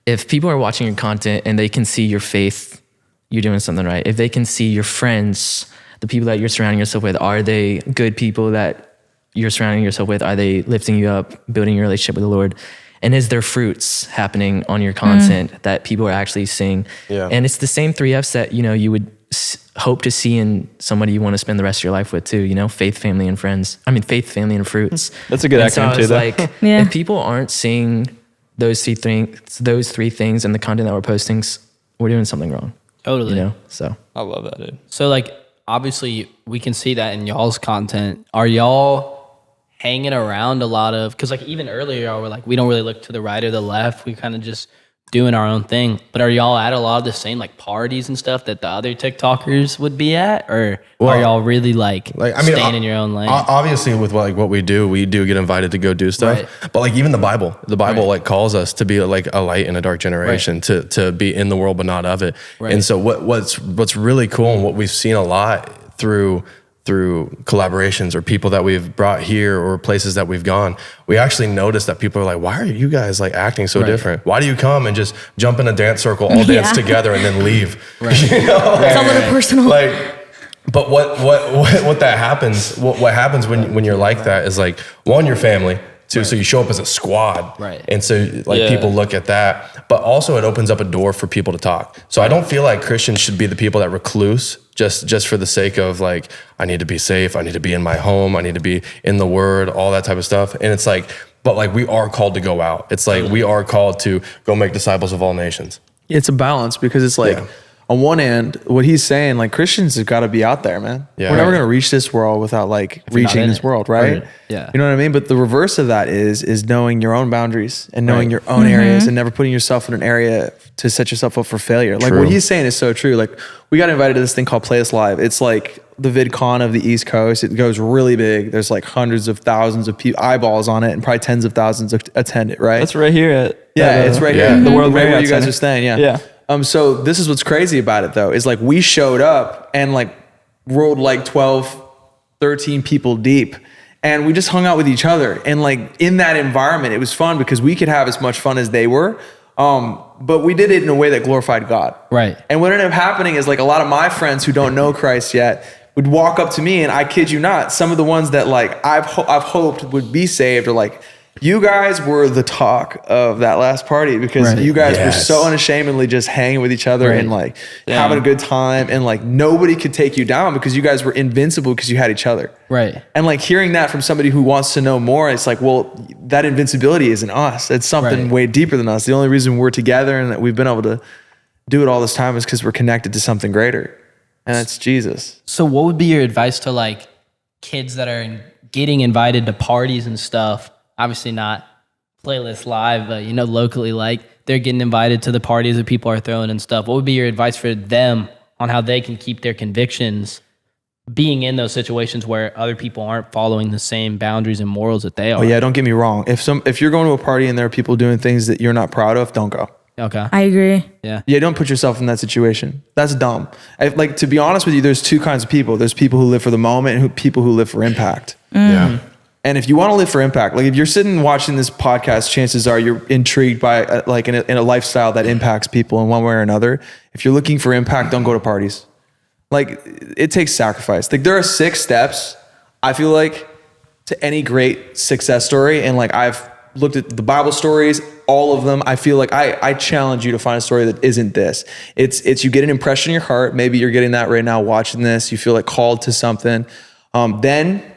If people are watching your content and they can see your faith, you're doing something right. If they can see your friends, the people that you're surrounding yourself with, are they good people that you're surrounding yourself with? Are they lifting you up, building your relationship with the Lord? And is there fruits happening on your content that people are actually seeing? Yeah. And it's the same 3 F's that, you would hope to see in somebody you want to spend the rest of your life with too, faith, family, and friends. I mean, faith, family, and fruits. That's a good And so acronym I too, was though. if people aren't seeing those three things in the content that we're posting, we're doing something wrong. Totally. So I love that, dude. So obviously we can see that in y'all's content. Are y'all hanging around a lot of, because even earlier y'all were we don't really look to the right or the left, we kind of just doing our own thing. But are y'all at a lot of the same parties and stuff that the other TikTokers would be at, or are y'all really staying in your own lane? Obviously with what we do get invited to go do stuff. Right. But even the Bible calls us to be a light in a dark generation, to be in the world but not of it. Right. And so what's really cool and what we've seen a lot through collaborations or people that we've brought here or places that we've gone, we actually notice that people are why are you guys acting so different? Why do you come and just jump in a dance circle, all dance together and then leave? Right. It's a little personal. But what that happens, what happens when you're like that is one, your family, too. So you show up as a squad. Right. And so people look at that, but also it opens up a door for people to talk. So I don't feel like Christians should be the people that recluse just for the sake of I need to be safe. I need to be in my home. I need to be in the word, all that type of stuff. And it's but we are called to go out. It's we are called to go make disciples of all nations. It's a balance because it's like, on one end, what he's saying, like Christians have got to be out there, man. Yeah. We're never going to reach this world without like reaching this world, right? Yeah. You know what I mean? But the reverse of that is knowing your own boundaries and knowing your own areas and never putting yourself in an area to set yourself up for failure. Like what he's saying is so true. Like we got invited to this thing called Play Us Live. It's like the VidCon of the East Coast. It goes really big. There's like hundreds of thousands of eyeballs on it and probably tens of thousands attend it, right? That's right here at it's right here. the World where Marriott you guys Center. are staying. Yeah. So this is what's crazy about it though, is like we showed up and like rolled like 12, 13 people deep and we just hung out with each other. And like in that environment, it was fun because we could have as much fun as they were. But we did it in a way that glorified God. Right. And what ended up happening is like a lot of my friends who don't know Christ yet would walk up to me and I kid you not, some of the ones that like I've hoped would be saved are like, you guys were the talk of that last party because you guys were so unashamedly just hanging with each other and like having a good time and like nobody could take you down because you guys were invincible because you had each other. Right. And like hearing that from somebody who wants to know more, it's like, well, that invincibility isn't us. It's something way deeper than us. The only reason we're together and that we've been able to do it all this time is because we're connected to something greater. And that's Jesus. So what would be your advice to like kids that are getting invited to parties and stuff? Obviously not Playlist Live, but you know, locally, like they're getting invited to the parties that people are throwing and stuff. What would be your advice for them on how they can keep their convictions being in those situations where other people aren't following the same boundaries and morals that they are? Oh yeah, don't get me wrong. If you're going to a party and there are people doing things that you're not proud of, don't go. Okay. I agree. Yeah, don't put yourself in that situation. That's dumb. Like to be honest with you, there's two kinds of people. There's people who live for the moment and people who live for impact. Yeah. And if you want to live for impact, like if you're sitting watching this podcast, chances are you're intrigued by like in a lifestyle that impacts people in one way or another. If you're looking for impact, don't go to parties. Like it takes sacrifice. Like there are 6 steps, I feel like, to any great success story. And like I've looked at the Bible stories, all of them. I feel like I challenge you to find a story that isn't this. It's you get an impression in your heart. Maybe you're getting that right now watching this. You feel like called to something. Then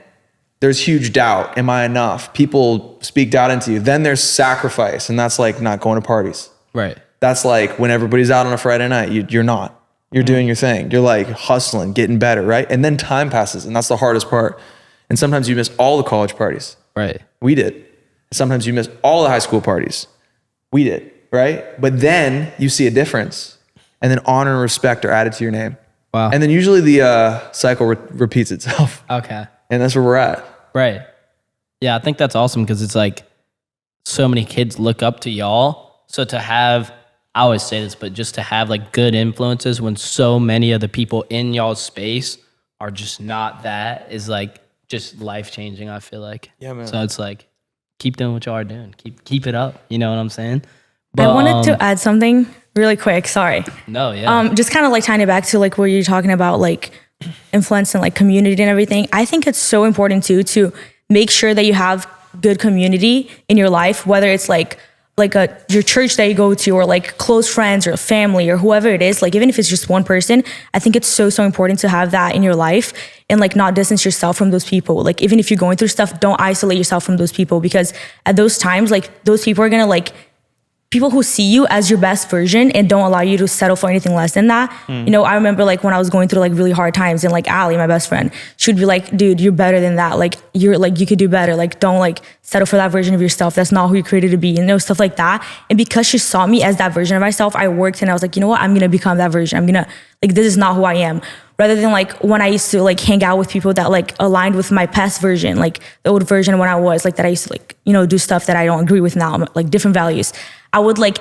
there's huge doubt. Am I enough? People speak doubt into you. Then there's sacrifice. And that's like not going to parties. right. That's like when everybody's out on a Friday night, you're not. You're doing your thing. You're like hustling, getting better, right? And then time passes. And that's the hardest part. And sometimes you miss all the college parties. Right. We did. Sometimes you miss all the high school parties. We did, right? But then you see a difference. And then honor and respect are added to your name. Wow. And then usually the cycle repeats itself. Okay. And that's where we're at. Right. Yeah, I think that's awesome because it's like so many kids look up to y'all. So to have, I always say this, but just to have like good influences when so many of the people in y'all's space are just not that is like just life changing, I feel like. Yeah, man. So it's like, keep doing what y'all are doing. Keep it up. You know what I'm saying? But, I wanted to add something really quick. Sorry. No, yeah. Just kind of like tying it back to like what you're talking about, like influence and like community and everything. I think it's so important too to make sure that you have good community in your life, whether it's like your church that you go to or like close friends or family or whoever it is. Like even if it's just one person, I think it's so important to have that in your life and like not distance yourself from those people. Like even if you're going through stuff, don't isolate yourself from those people because at those times, like those people are gonna like people who see you as your best version and don't allow you to settle for anything less than that. You know, I remember like when I was going through like really hard times and like Allie, my best friend, she would be like, dude, you're better than that. Like you're like, you could do better. Like don't like settle for that version of yourself. That's not who you're created to be, you know, stuff like that. And because she saw me as that version of myself, I worked and I was like, you know what? I'm going to become that version. I'm going to like, this is not who I am. Rather than like when I used to like hang out with people that like aligned with my past version, like the old version when I was like that I used to like, you know, do stuff that I don't agree with now, like different values. I would like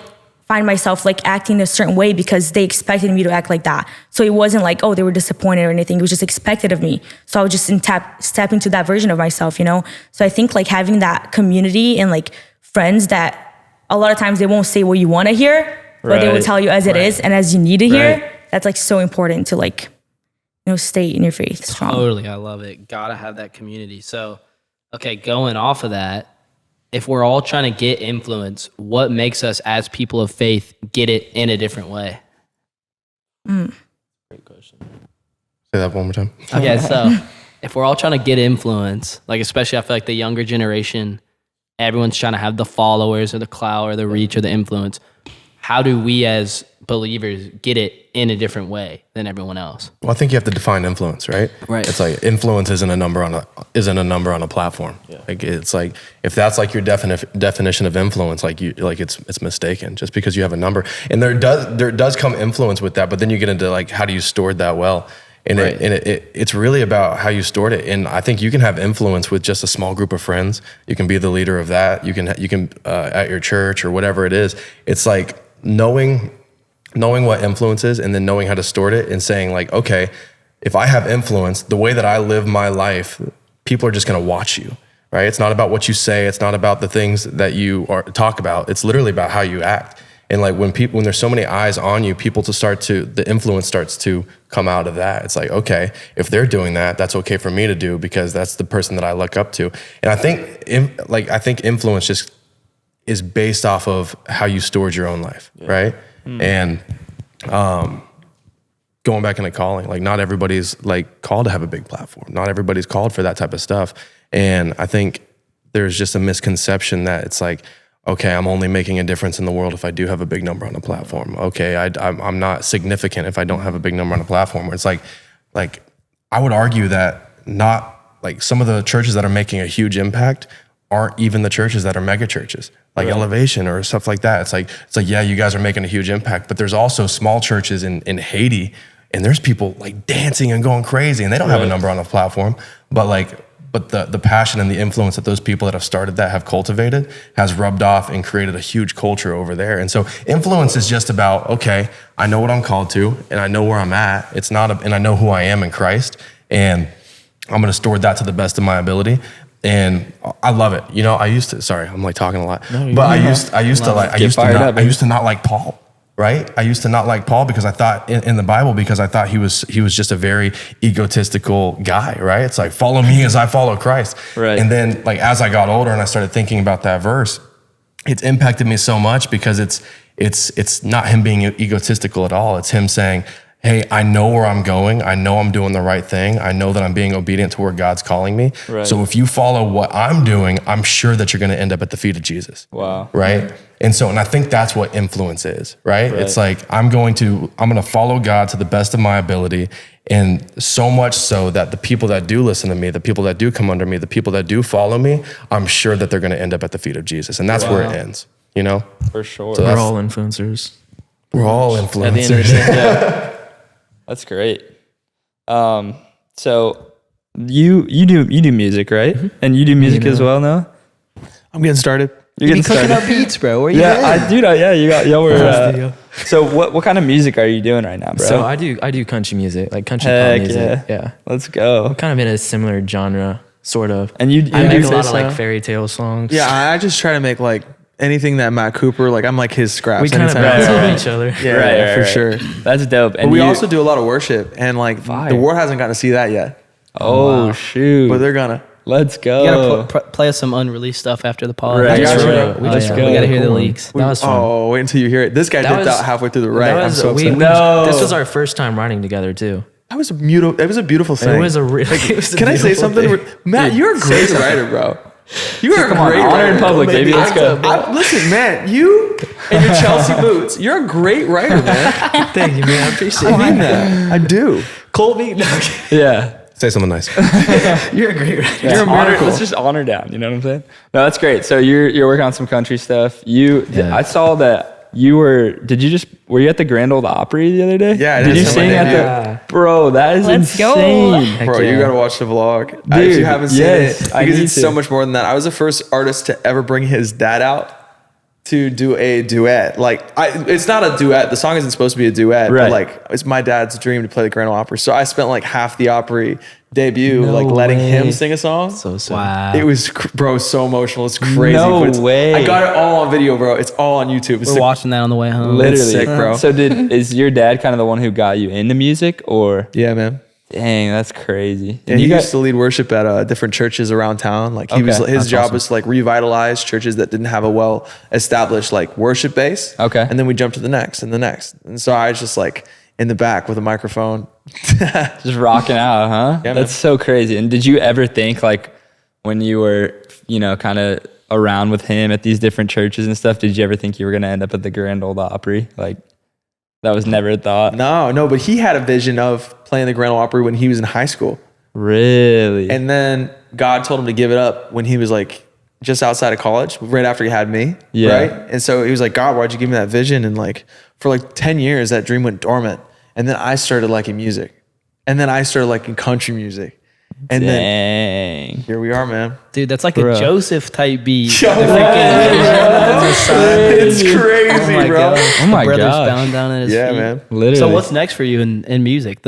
find myself like acting a certain way because they expected me to act like that. So it wasn't like, oh, they were disappointed or anything. It was just expected of me. So I was just step into that version of myself, you know? So I think like having that community and like friends that a lot of times they won't say what you want to hear, but they will tell you as it is and as you need to hear. That's like so important to like, you know, stay in your faith strong. Totally. I love it. Gotta have that community. So, okay, going off of that, if we're all trying to get influence, what makes us as people of faith get it in a different way? Great question. Say that one more time. Okay, so if we're all trying to get influence, like especially I feel like the younger generation, everyone's trying to have the followers or the clout or the reach or the influence. How do we as believers get it in a different way than everyone else. Well, I think you have to define influence, right? Right. It's like influence isn't a number on a platform. Yeah. Like it's like if that's like your definition of influence, like it's mistaken just because you have a number. And there does come influence with that, but then you get into like how do you store that well? And right. It's really about how you stored it. And I think you can have influence with just a small group of friends. You can be the leader of that. You can at your church or whatever it is. It's like knowing what influence is and then knowing how to store it and saying like, okay, if I have influence, the way that I live my life, people are just going to watch you, right? It's not about what you say. It's not about the things that you talk about. It's literally about how you act. And like when there's so many eyes on you, the influence starts to come out of that. It's like, okay, if they're doing that, that's okay for me to do because that's the person that I look up to. And I think influence just is based off of how you stored your own life, right? And going back into calling, like not everybody's like called to have a big platform. Not everybody's called for that type of stuff. And I think there's just a misconception that it's like, okay, I'm only making a difference in the world if I do have a big number on a platform. Okay, I'm not significant if I don't have a big number on a platform. It's like I would argue that not like some of the churches that are making a huge impact aren't even the churches that are mega churches, like Elevation or stuff like that. It's like, yeah, you guys are making a huge impact, but there's also small churches in Haiti, and there's people like dancing and going crazy, and they don't have a number on the platform, but the passion and the influence that those people that have started that have cultivated has rubbed off and created a huge culture over there. And so influence is just about, okay, I know what I'm called to, and I know where I'm at. And I know who I am in Christ, and I'm going to store that to the best of my ability. And I love it. You know, I'm like talking a lot, but I used to not like Paul, right? I used to not like Paul because I thought in the Bible, because I thought he was just a very egotistical guy, right? It's like, follow me as I follow Christ. Right. And then like, as I got older and I started thinking about that verse, it's impacted me so much because it's not him being egotistical at all. It's him saying, hey, I know where I'm going. I know I'm doing the right thing. I know that I'm being obedient to where God's calling me. Right. So if you follow what I'm doing, I'm sure that you're going to end up at the feet of Jesus. Wow. Right. And I think that's what influence is, right? It's like, I'm going to follow God to the best of my ability. And so much so that the people that do listen to me, the people that do come under me, the people that do follow me, I'm sure that they're going to end up at the feet of Jesus. And that's where it ends, you know? For sure. So we're all influencers. We're all influencers. At the end of the day, yeah. That's great. So you do music, right? Mm-hmm. And you do music as well now? I'm getting started. You're getting cooking up beats, bro. Where you at? Y'all were. So what kind of music are you doing right now, bro? So I do country music, like country pop music. Yeah. Let's go. I'm kind of in a similar genre, sort of. And I make a lot of like fairy tale songs. Yeah, I just try to make like anything that Matt Cooper, like I'm like his scraps. We kind of bounce off each other. Yeah, for sure. That's dope. And we also do a lot of worship, and like the world hasn't gotten to see that yet. Oh, shoot. But they're gonna. Let's go. You gotta play us some unreleased stuff after the pod. Right. Let's go. We gotta hear the leaks. That was fun. Oh, wait until you hear it. This guy dipped out halfway through the write. I'm so upset. This was our first time writing together too. That was a beautiful thing. It was a really. Can I say something? Matt, you're a great writer, bro. You are a great writer in public, baby. Let's go. Listen, man, you and your Chelsea boots, you're a great writer, man. Thank you, man. I appreciate it. I mean that. I do. Colby. No. Yeah. Say something nice. You're a great writer. You're a miracle. Let's just honor down. You know what I'm saying? No, that's great. So you're working on some country stuff. I saw that you were. Were you at the Grand Ole Opry the other day? Yeah. Did you sing at the? Bro, that is insane. Bro, you gotta watch the vlog. Dude, if you haven't seen it, I because it's so much more than that. I was the first artist to ever bring his dad out to do a duet. Like, it's not a duet. The song isn't supposed to be a duet, but like, it's my dad's dream to play the Grand Ole Opry. So I spent like half the Opry debut letting him sing a song. So sick. Wow. It was, bro, so emotional. It's crazy. No way. I got it all on video, bro. It's all on YouTube. We're watching that on the way home. Literally. It's sick, bro. So is your dad kind of the one who got you into music, or? Yeah, man. Dang, that's crazy. And he used to lead worship at different churches around town. Like his job was to like revitalize churches that didn't have a well established like worship base. Okay. And then we jumped to the next and the next. And so I was just like in the back with a microphone. Just rocking out, huh? Yeah, that's so crazy. And did you ever think like when you were, kind of around with him at these different churches and stuff, did you ever think you were going to end up at the Grand Ole Opry? Like, That was never a thought. No, but he had a vision of playing the Grand Ole Opry when he was in high school. Really? And then God told him to give it up when he was like just outside of college, right after he had me. Yeah. Right. And so he was like, God, why'd you give me that vision? And like for like 10 years, that dream went dormant. And then I started liking music. And then I started liking country music. And Dang. then here we are, man. Dude, that's like Bro. a Joseph type beat. It's Oh crazy, my bro. God. Oh my The brothers gosh. bowing down at his Yeah, feet. man. Literally. So what's next for you in music?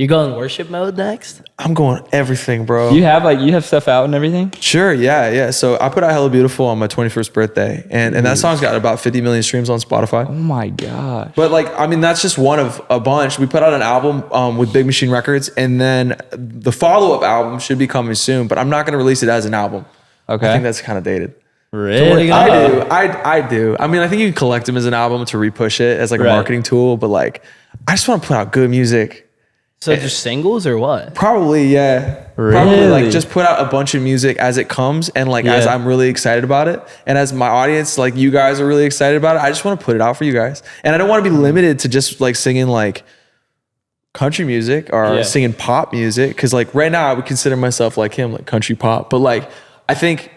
You going worship mode next? I'm going everything, bro. You have stuff out and everything? Sure, yeah. So I put out Hella Beautiful on my 21st birthday, and that song's got about 50 million streams on Spotify. Oh my gosh. But like, I mean, that's just one of a bunch. We put out an album with Big Machine Records, and then the follow-up album should be coming soon, but I'm not going to release it as an album. Okay. I think that's kind of dated. Really? what are you gonna do? I do. I mean, I think you can collect them as an album to repush it as like a Right. marketing tool, but like, I just want to put out good music. So just singles or what? Probably, yeah. Probably Really? like just put out a bunch of music as it comes and like as Yeah. I'm really excited about it. And as my audience, like you guys are really excited about it, I just want to put it out for you guys. And I don't want to be limited to just like singing like country music or Yeah. singing pop music. Cause like right now I would consider myself like him, like country pop. But like I think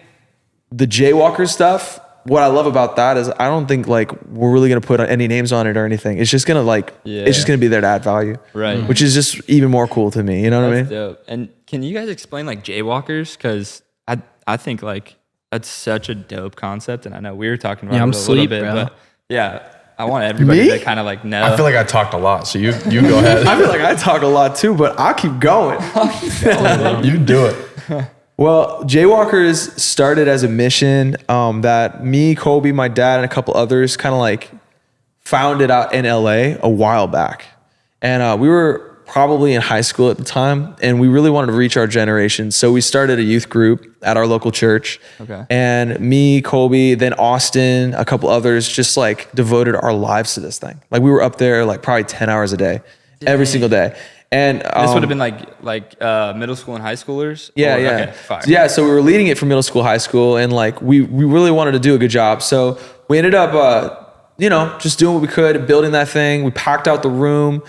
the jaywalker stuff, what I love about that is I don't think like we're really gonna put any names on it or anything. It's just gonna like it's just gonna be there to add value, Right. Which is just even more cool to me. You know what I mean? That's dope. And can you guys explain like jaywalkers? Because I think like that's such a dope concept, and I know we were talking about Yeah, it I'm a little sleep, bit, bro. but yeah, I want everybody Me? to kind of like know. I feel like I talked a lot, so you go ahead. I feel like I talk a lot too, but I'll keep going. You do it. Well, Jaywalkers started as a mission that me, Colby, my dad, and a couple others kind of like founded out in LA a while back. And we were probably in high school at the time, and we really wanted to reach our generation. So we started a youth group at our local church. Okay. And me, Colby, then Austin, a couple others just like devoted our lives to this thing. Like we were up there like probably 10 hours a day, every single day. And this would have been like middle school and high schoolers. yeah, Or- yeah. Okay, fire. Yeah, so we were leading it for middle school, high school, and like we really wanted to do a good job. So we ended up, just doing what we could, building that thing. We packed out the room.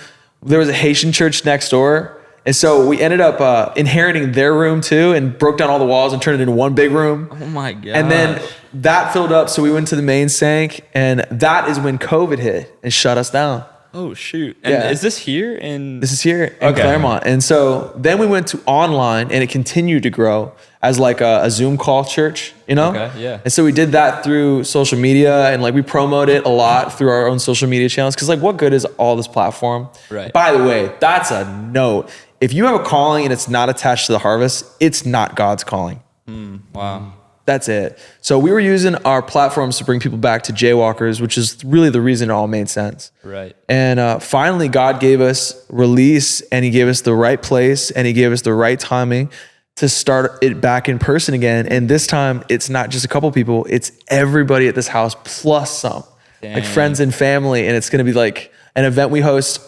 There was a Haitian church next door. And so we ended up inheriting their room too and broke down all the walls and turned it into one big room. Oh my god. And then that filled up. So we went to the main sank, and that is when COVID hit and shut us down. oh shoot. And Yeah. is this here in? This is here in Okay. Claremont. And so then we went to online, and it continued to grow as like a Zoom call church, Okay, yeah. And so we did that through social media, and like we promote it a lot through our own social media channels. Cause like what good is all this platform? Right. By the way, that's a note. If you have a calling and it's not attached to the harvest, it's not God's calling. Wow. That's it. So we were using our platforms to bring people back to Jaywalkers, which is really the reason it all made sense. Right. And finally, God gave us release, and He gave us the right place, and He gave us the right timing to start it back in person again. And this time, it's not just a couple people; it's everybody at this house plus some, like Dang. friends and family. And it's going to be like an event we host.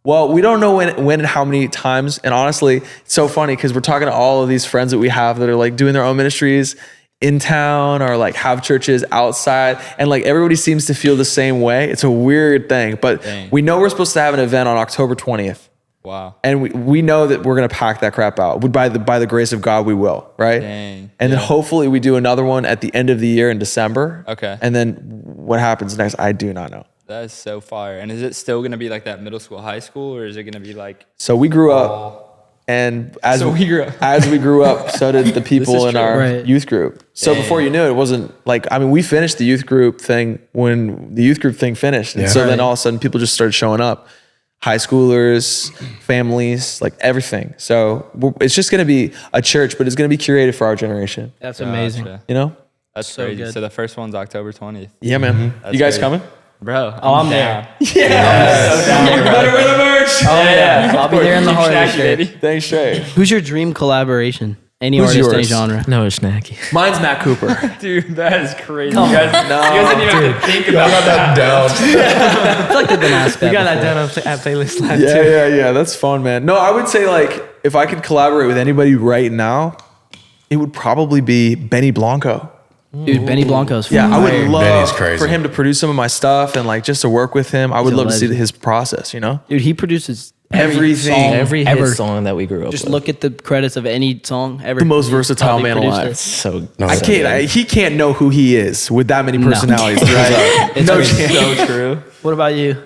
Well, we don't know when and how many times. And honestly, it's so funny because we're talking to all of these friends that we have that are like doing their own ministries in town or like have churches outside. And like everybody seems to feel the same way. It's a weird thing. But Dang. we know we're supposed to have an event on October 20th. Wow. And we know that we're going to pack that crap out. By the grace of God, we will, right? Dang. And then Yeah. hopefully we do another one at the end of the year in December. Okay. And then what happens next, I do not know. That is so fire. And is it still gonna be like that middle school, high school, or is it gonna be like? So we grew up, and as So we grew up. as we grew up, so did the people in true. our Right. youth group. So Dang. before you knew it, it wasn't like, I mean, we finished the youth group thing when the youth group thing finished. And Yeah. so then Right. all of a sudden people just started showing up. High schoolers, families, like everything. So it's just going to be a church, but it's going to be curated for our generation. That's amazing. Gotcha. You know? That's So crazy. good. So the first one's October 20th. Yeah, man. That's You guys crazy. coming? Bro. Oh, I'm down. there. You better wear the merch. Oh yeah, I'll be there in the Keep holiday Schnacky, shirt. baby. Thanks, Trey. Who's your dream collaboration? Any Who's artist, any yours? genre. No, it's Schnacky. Mine's Matt Cooper. Dude, that is crazy. You guys, No, you guys didn't even have to think I about got that. that down. I feel like they've been asked that. You got that before. down at Playlist Lab Yeah. That's fun, man. No, I would say like if I could collaborate with anybody right now, it would probably be Benny Blanco. Dude, Benny Blanco's Yeah, I would Benny's love crazy. for him to produce some of my stuff and like just to work with him. I would a love to see legend. his process, you know? Dude, he produces Everything. song Every ever. hit song that we grew up Just with. look at the credits of any song ever. The most versatile man produced alive. it. So No, I can't. He can't know who he is with that many personalities. Right? It's No crazy. chance. So true. What about you?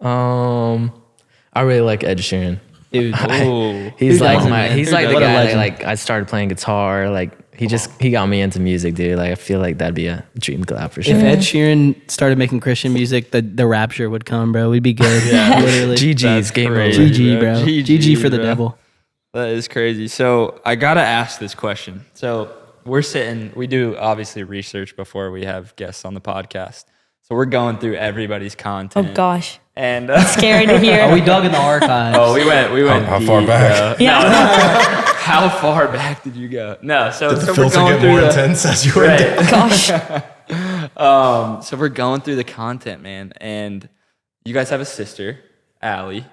I really like Ed Sheeran. Dude, He's Who like doesn't, my man? he's Who like the doesn't? What a guy that, legend. like I started playing guitar, like he got me into music, dude. Like I feel like that'd be a dream collab for sure. if Ed Sheeran started making Christian music, the rapture would come, bro. We'd be good. Yeah, literally. GG's game over. GG, bro. GG for the bro. devil. That is crazy. So I gotta ask this question. So we do obviously research before we have guests on the podcast. So we're going through everybody's content. Oh gosh, And scary to hear. Oh, we dug in the archives. oh, we went. How far deep, back? bro. Yeah. How far back did you go? No. So The we're filter going get through more the, intense as you went down. Gosh. So we're going through the content, man. And you guys have a sister, Allie.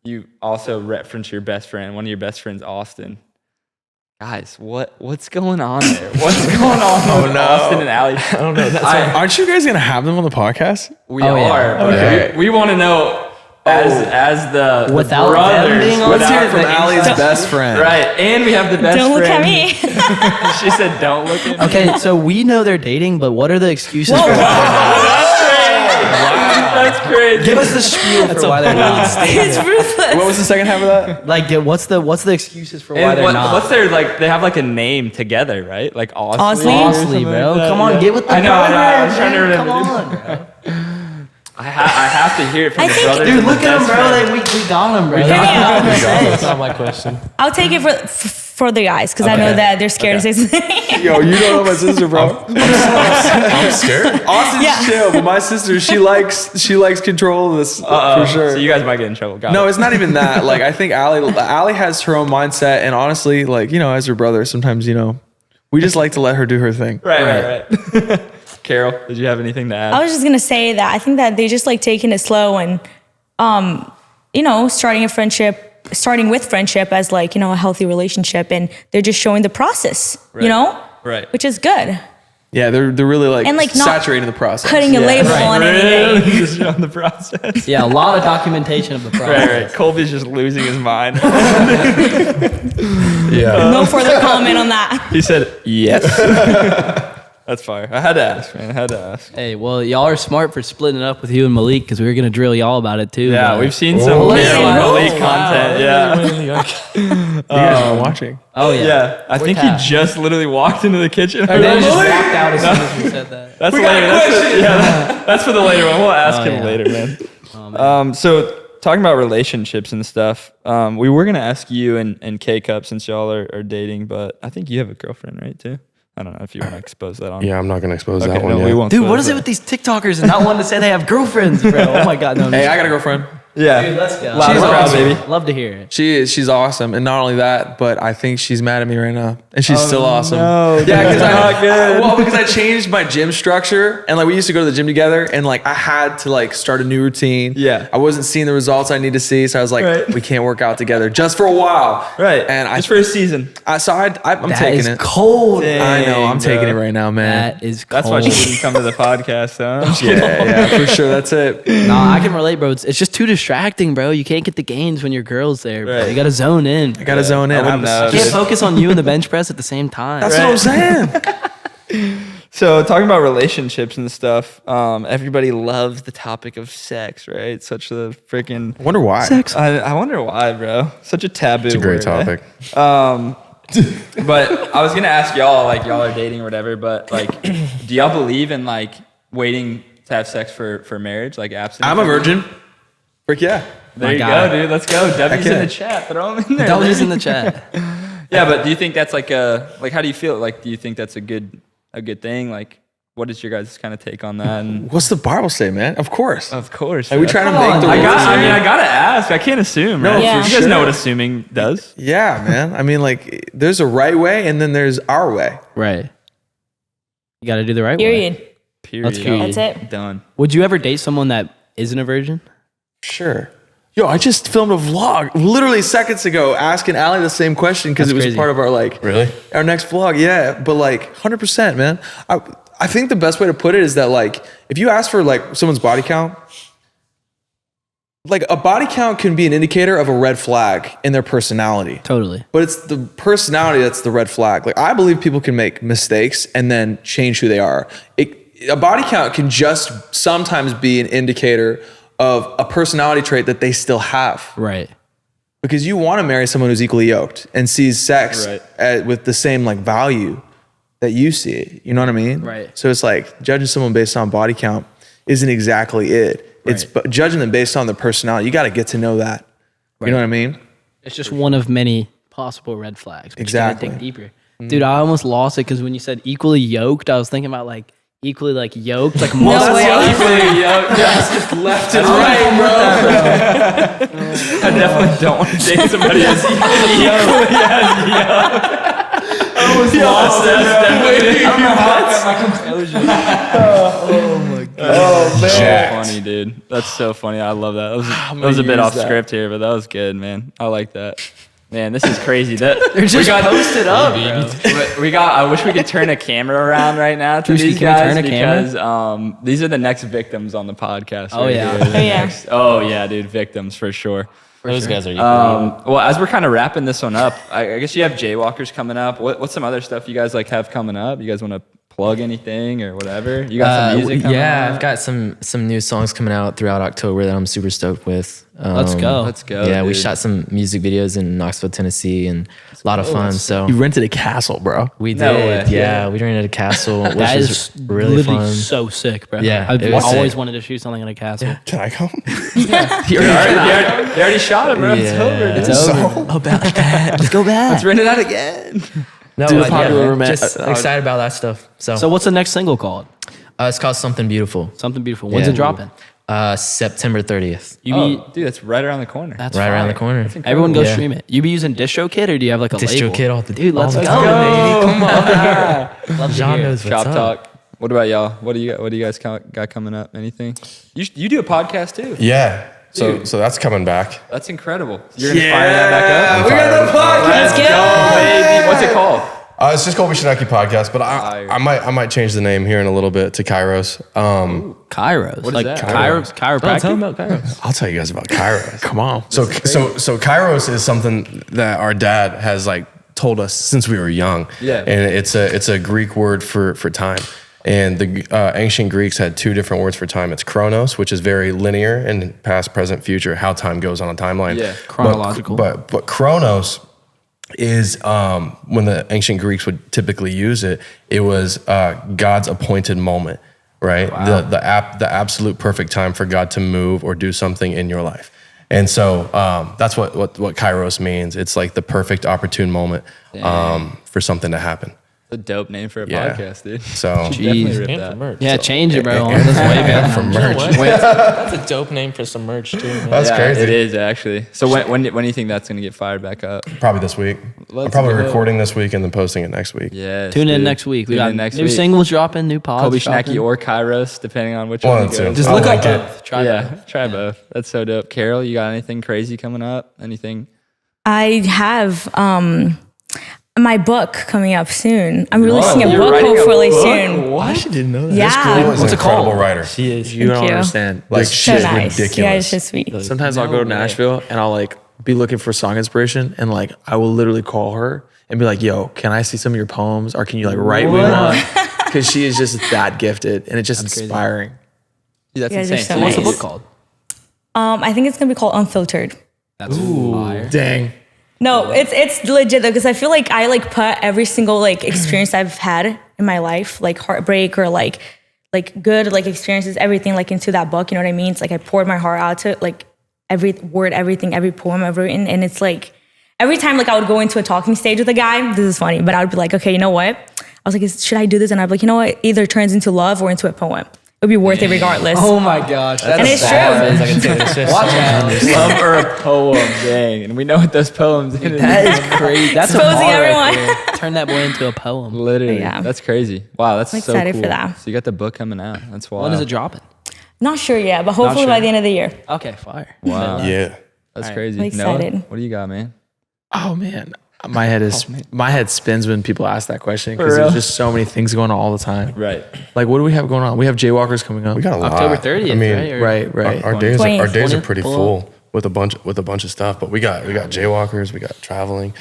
You also reference your best friend, one of your best friends, Austin. Guys, what's going on there? What's going on with Austin and Allie? I don't know. That's Aren't you guys gonna have them on the podcast? We Oh, yeah. are. But Okay. we want to know as the Without them brothers. being on- Let's without hear it from the Allie's inside- best friend. Right, and we have the best Don't look at friend. me. She said, "Don't look at me." Okay, so we know they're dating, but what are the excuses for That's crazy. Give us the spiel for why they're not. It's ruthless. What was the second half of that? Like, what's the excuses for why And they're not? what's their like? They have like a name together, right? Like Osley. Osley? or Osley, something bro? like that, Come on, yeah. get with the I know. program, I'm trying to man. remember. Come on, bro. I have to hear it from I the think- brothers. Dude, and the look at them, best bro. friend. We got them, bro. Hear me out. that's not my question. I'll take it for the guys because I know that they're scared to say something. Yo, you don't know my sister, bro. I'm scared. Austin's Yeah. chill, but my sister, she likes control of this for sure. So you guys might get in trouble. Got No, it. it's not even that. Like, I think Allie has her own mindset, and honestly, like, you know, as her brother, sometimes, you know, we just like to let her do her thing. Right. Carol, did you have anything to add? I was just gonna say that I think that they just like taking it slow and, you know, starting with friendship as like, you know, a healthy relationship, and they're just showing the process, you know, Right. which is good. Yeah, they're really like, And, like, not saturating the process. Putting a label on anything. Really just on the process. Yeah, a lot of documentation of the process. Right. Colby's just losing his mind. Yeah. No further comment on that. He said yes. That's fire. I had to ask, man. I had to ask. Hey, well, y'all are smart for splitting it up with you and Malik because we were gonna drill y'all about it too. Yeah, but- we've seen some Oh, Carol and wow. Malik content. Yeah. You guys are watching. Oh yeah. Yeah. I think he tapped. just literally walked into the kitchen. And then just walked out as soon as we said that. That's later. That's for the later one. We'll ask him yeah. later, man. So talking about relationships and stuff, we were gonna ask you and K-Cup since y'all are dating, but I think you have a girlfriend, right? Too. I don't know if you want to expose that on. Yeah, I'm not gonna expose Okay, that one no, yet. we won't. Dude, expose what is it that. with these TikTokers and not wanting to say they have girlfriends, bro? Oh my god, no. Hey, I got a girlfriend. Yeah. Dude, let's go. Loud and proud, awesome. baby. Love to hear it. She is. She's awesome, and not only that, but I think she's mad at me right now, and she's still awesome. no, yeah, because that's not good. because I changed my gym structure, and like we used to go to the gym together, and like I had to like start a new routine. Yeah. I wasn't seeing the results I need to see, so I was like, Right. we can't work out together just for a while. Right. And just for a season. I'm That taking is it. cold. I know, I'm Dang, taking it bro. right now, man. That is cold. That's why she didn't come to the podcast, huh? Yeah, for sure. That's it. Nah, I can relate, bro. It's just too distracting, bro. You can't get the gains when your girl's there, bro. Right. You gotta zone in. I gotta zone in. I wouldn't know. You can't focus on you and the bench press at the same time. That's what I'm saying. So talking about relationships and stuff, everybody loves the topic of sex, right? It's such a freaking. I wonder why. I wonder why, bro. Such a taboo. It's a great word, topic. But I was gonna ask y'all, like y'all are dating or whatever, but like, do y'all believe in like waiting to have sex for marriage, like abstinence? I'm a virgin. Frick yeah. There My you guy. go, dude. Let's go. W's in yeah. the chat. Throw them in there. That was baby. just in the chat. Yeah, but do you think that's like how do you feel? Like, do you think that's a good thing? Like, what is your guys' kind of take on that? And What's the Bible say, man? Of course. of course, Are we bro. trying to Come make on, the I rules? gotta ask. I can't assume. No, right? Yeah. You for guys know sure. what assuming does. Yeah, man. I mean, like, there's a right way and then there's our way. Right. You gotta do the right way. Period. Period. That's period. That's it. Done. Would you ever date someone that isn't a virgin? Sure. yo, I just filmed a vlog literally seconds ago asking Allie the same question because it was crazy. part of our Really? our next vlog. Yeah, but like 100%, man. I think the best way to put it is that like if you ask for like someone's body count, like a body count can be an indicator of a red flag in their personality. Totally. But it's the personality that's the red flag. Like I believe people can make mistakes and then change who they are. A body count can just sometimes be an indicator of a personality trait that they still have. Right. Because you want to marry someone who's equally yoked and sees sex with the same like value that you see it. You know what I mean? Right. So it's like judging someone based on body count isn't exactly it. It's judging them based on their personality. You got to get to know that. Right. You know what I mean? It's just one of many possible red flags. Exactly. Dig deeper. Dude, I almost lost it because when you said equally yoked, I was thinking about like equally like yoked, like muscle equally yoked. Just left and right, bro. I definitely don't want to date somebody that's equally yoked. I was lost that. I don't know how I got my composure. Oh my god. Oh man. So funny, dude. That's so funny. I love that. That was a bit off script here, but that was good, man. I like that. Man, this is crazy. They're just posted up, bro. I wish we could turn a camera around right now to these guys because these are the next victims on the podcast. Oh right yeah. Here. Oh yeah, dude, victims for sure. Those guys are well, as we're kind of wrapping this one up, I guess you have jaywalkers coming up. What's some other stuff you guys like have coming up? You guys want to plug anything or whatever? You got some music coming out? I've got some new songs coming out throughout October that I'm super stoked with. Let's go. Yeah, dude. we shot some music videos in Knoxville, Tennessee, and a lot of fun. So You rented a castle, bro. we No did, way. yeah, we rented a castle, which That is is really literally fun. so sick, bro. Yeah, I've it was always sick. wanted to shoot something in a castle. Can I come? They already shot it, bro. It's Yeah. over. Dude. It's over. About that. Let's go back. Let's rent it out again. No, Do the but popular man, romance- just excited about that stuff. So what's the next single called? It's called Something Beautiful. Something Beautiful. When's Yeah. it dropping? September 30th. You be Dude, that's right around the corner. that's Right around the fire. corner. Everyone go Yeah. stream it. You be using DistroKid or do you have like a Distro label? Kid all the Dude, let's all the go. time, baby. Come on. Love to John hear it. knows what's Shop up. talk. What about y'all? What do you guys got coming up? Anything? You do a podcast too. Yeah. So that's coming back. That's incredible. You're gonna fire that back up. We got the Let's go, baby. What's it called? It's just called the Schnacky Podcast, but I might change the name here in a little bit to Kairos. Kairos. What is like that? chiropractic? Tell them about Kairos. I'll tell you guys about Kairos. Come on. So Kairos is something that our dad has like told us since we were young. Yeah. And it's a Greek word for time. And the ancient Greeks had two different words for time. It's chronos, which is very linear and past, present, future, how time goes on a timeline. Yeah, chronological. But chronos is when the ancient Greeks would typically use it, it was God's appointed moment, right? Wow. The absolute perfect time for God to move or do something in your life. And so that's what Kairos means. It's like the perfect opportune moment for something to happen. A dope name for a Yeah. podcast, dude. So Definitely Jeez. rip And that. for merch. Yeah, change it, bro. That's way better. for merch. That's a dope name for some merch too, man. That's crazy. It is actually. So when do you think that's gonna get fired back up? Probably this week. Let's I'm probably go. recording this week and then posting it next week. Yes. Tune in dude. next week. We Tune got in next new week. singles dropping, new pods Kobe dropping. Schnacky or Kairos, depending on which One one of you the go. two. Just I look like up it. both. Try yeah, both. try both. That's so dope. Carol, you got anything crazy coming up? Anything? I have my book coming up soon. I'm releasing a You're book writing a hopefully book? soon. What? didn't know that. Yeah. What's What's an it called? incredible writer. She is. You don't understand. Like So she's nice. ridiculous. Yeah, it's just sweet. Sometimes I'll go to Nashville and I'll like be looking for song inspiration and like I will literally call her and be like, yo, can I see some of your poems or can you like write me one? Because she is just that gifted and it's just inspiring. That's You guys are insane. so So What's the nice. book called? I think it's gonna be called Unfiltered. That's fire. Dang. No, it's legit though, because I feel like I like put every single like experience I've had in my life, like heartbreak or like good like experiences, everything like into that book. You know what I mean? It's like I poured my heart out to it, like every word, everything, every poem I've written, and it's like every time like I would go into a talking stage with a guy. This is funny, but I would be like, okay, you know what? I was like, should I do this? And I'd be like, you know what? Either turns into love or into a poem. It would be worth it regardless. Oh my gosh. and it's true. I can say this just Watch out. love or a poem, dang. And we know what those poems is. That is crazy. That's a Exposing bar right everyone. there. Turn that boy into a poem. Literally. Yeah. That's crazy. Wow, that's I'm so excited cool. for that. So you got the book coming out. That's wild. When is it dropping? Not sure yet, but hopefully by the end of the year. Okay, fire. Wow. Yeah. That's All right. crazy. I'm excited. Noah, what do you got, man? Oh man, my head spins when people ask that question because real? there's just so many things going on all the time. Right. Like, what do we have going on? We have jaywalkers coming up. We got a lot. October 30th, I mean, right? Or- right. Our days are 20th. pretty full with a bunch of stuff. But we got jaywalkers. We got traveling.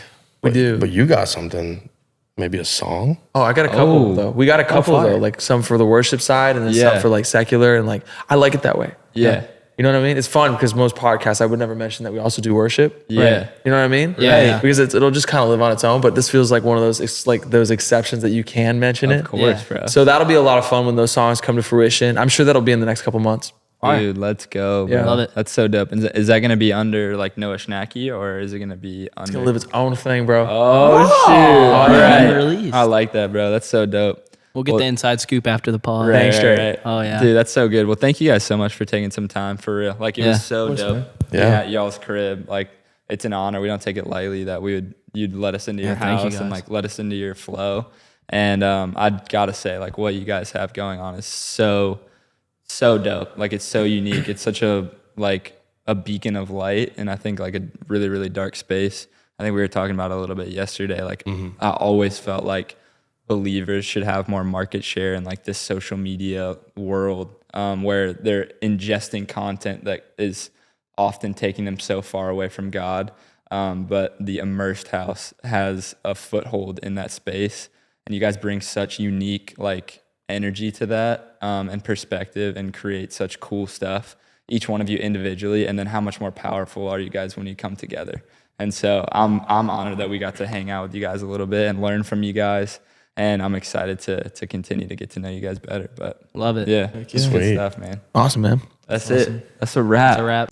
We do. But you got something. Maybe a song. Oh, I got a couple Oh. though. We got a couple fire. though, like some for the worship side and then Yeah. some for like secular, and like I like it that way. Yeah. You know what I mean? It's fun because most podcasts I would never mention that we also do worship. Yeah. You know what I mean? Yeah, yeah. Because it'll just kind of live on its own. But this feels like one of those, it's like those exceptions that you can mention it. Of course, Yeah. bro. So that'll be a lot of fun when those songs come to fruition. I'm sure that'll be in the next couple months. Dude, let's go. Bro. Yeah. Love it. That's so dope. Is that going to be under like Noah Schnacky or is it going to be under? It's gonna live its own thing, bro. Oh, shoot. All right. Released. I like that, bro. That's so dope. We'll get the inside scoop after the pod. Right, straight. right. Oh, yeah. Dude, that's so good. Well, thank you guys so much for taking some time for real. Like it Yeah. was so dope. Yeah. Being at y'all's crib. Like it's an honor. We don't take it lightly that you'd let us into your thank you, house and guys. like let us into your flow. And I gotta say, like what you guys have going on is so dope. Like it's so unique. It's such a beacon of light, and I think like a really, really dark space. I think we were talking about it a little bit yesterday. Like I always felt like believers should have more market share in like this social media world where they're ingesting content that is often taking them so far away from God. But the Immersed House has a foothold in that space, and you guys bring such unique like energy to that and perspective, and create such cool stuff, each one of you individually, and then how much more powerful are you guys when you come together? And so I'm honored that we got to hang out with you guys a little bit and learn from you guys. And I'm excited to continue to get to know you guys better. But Love it. yeah, it's good Sweet. stuff, man. Awesome, man. That's it. That's a wrap. It's a wrap.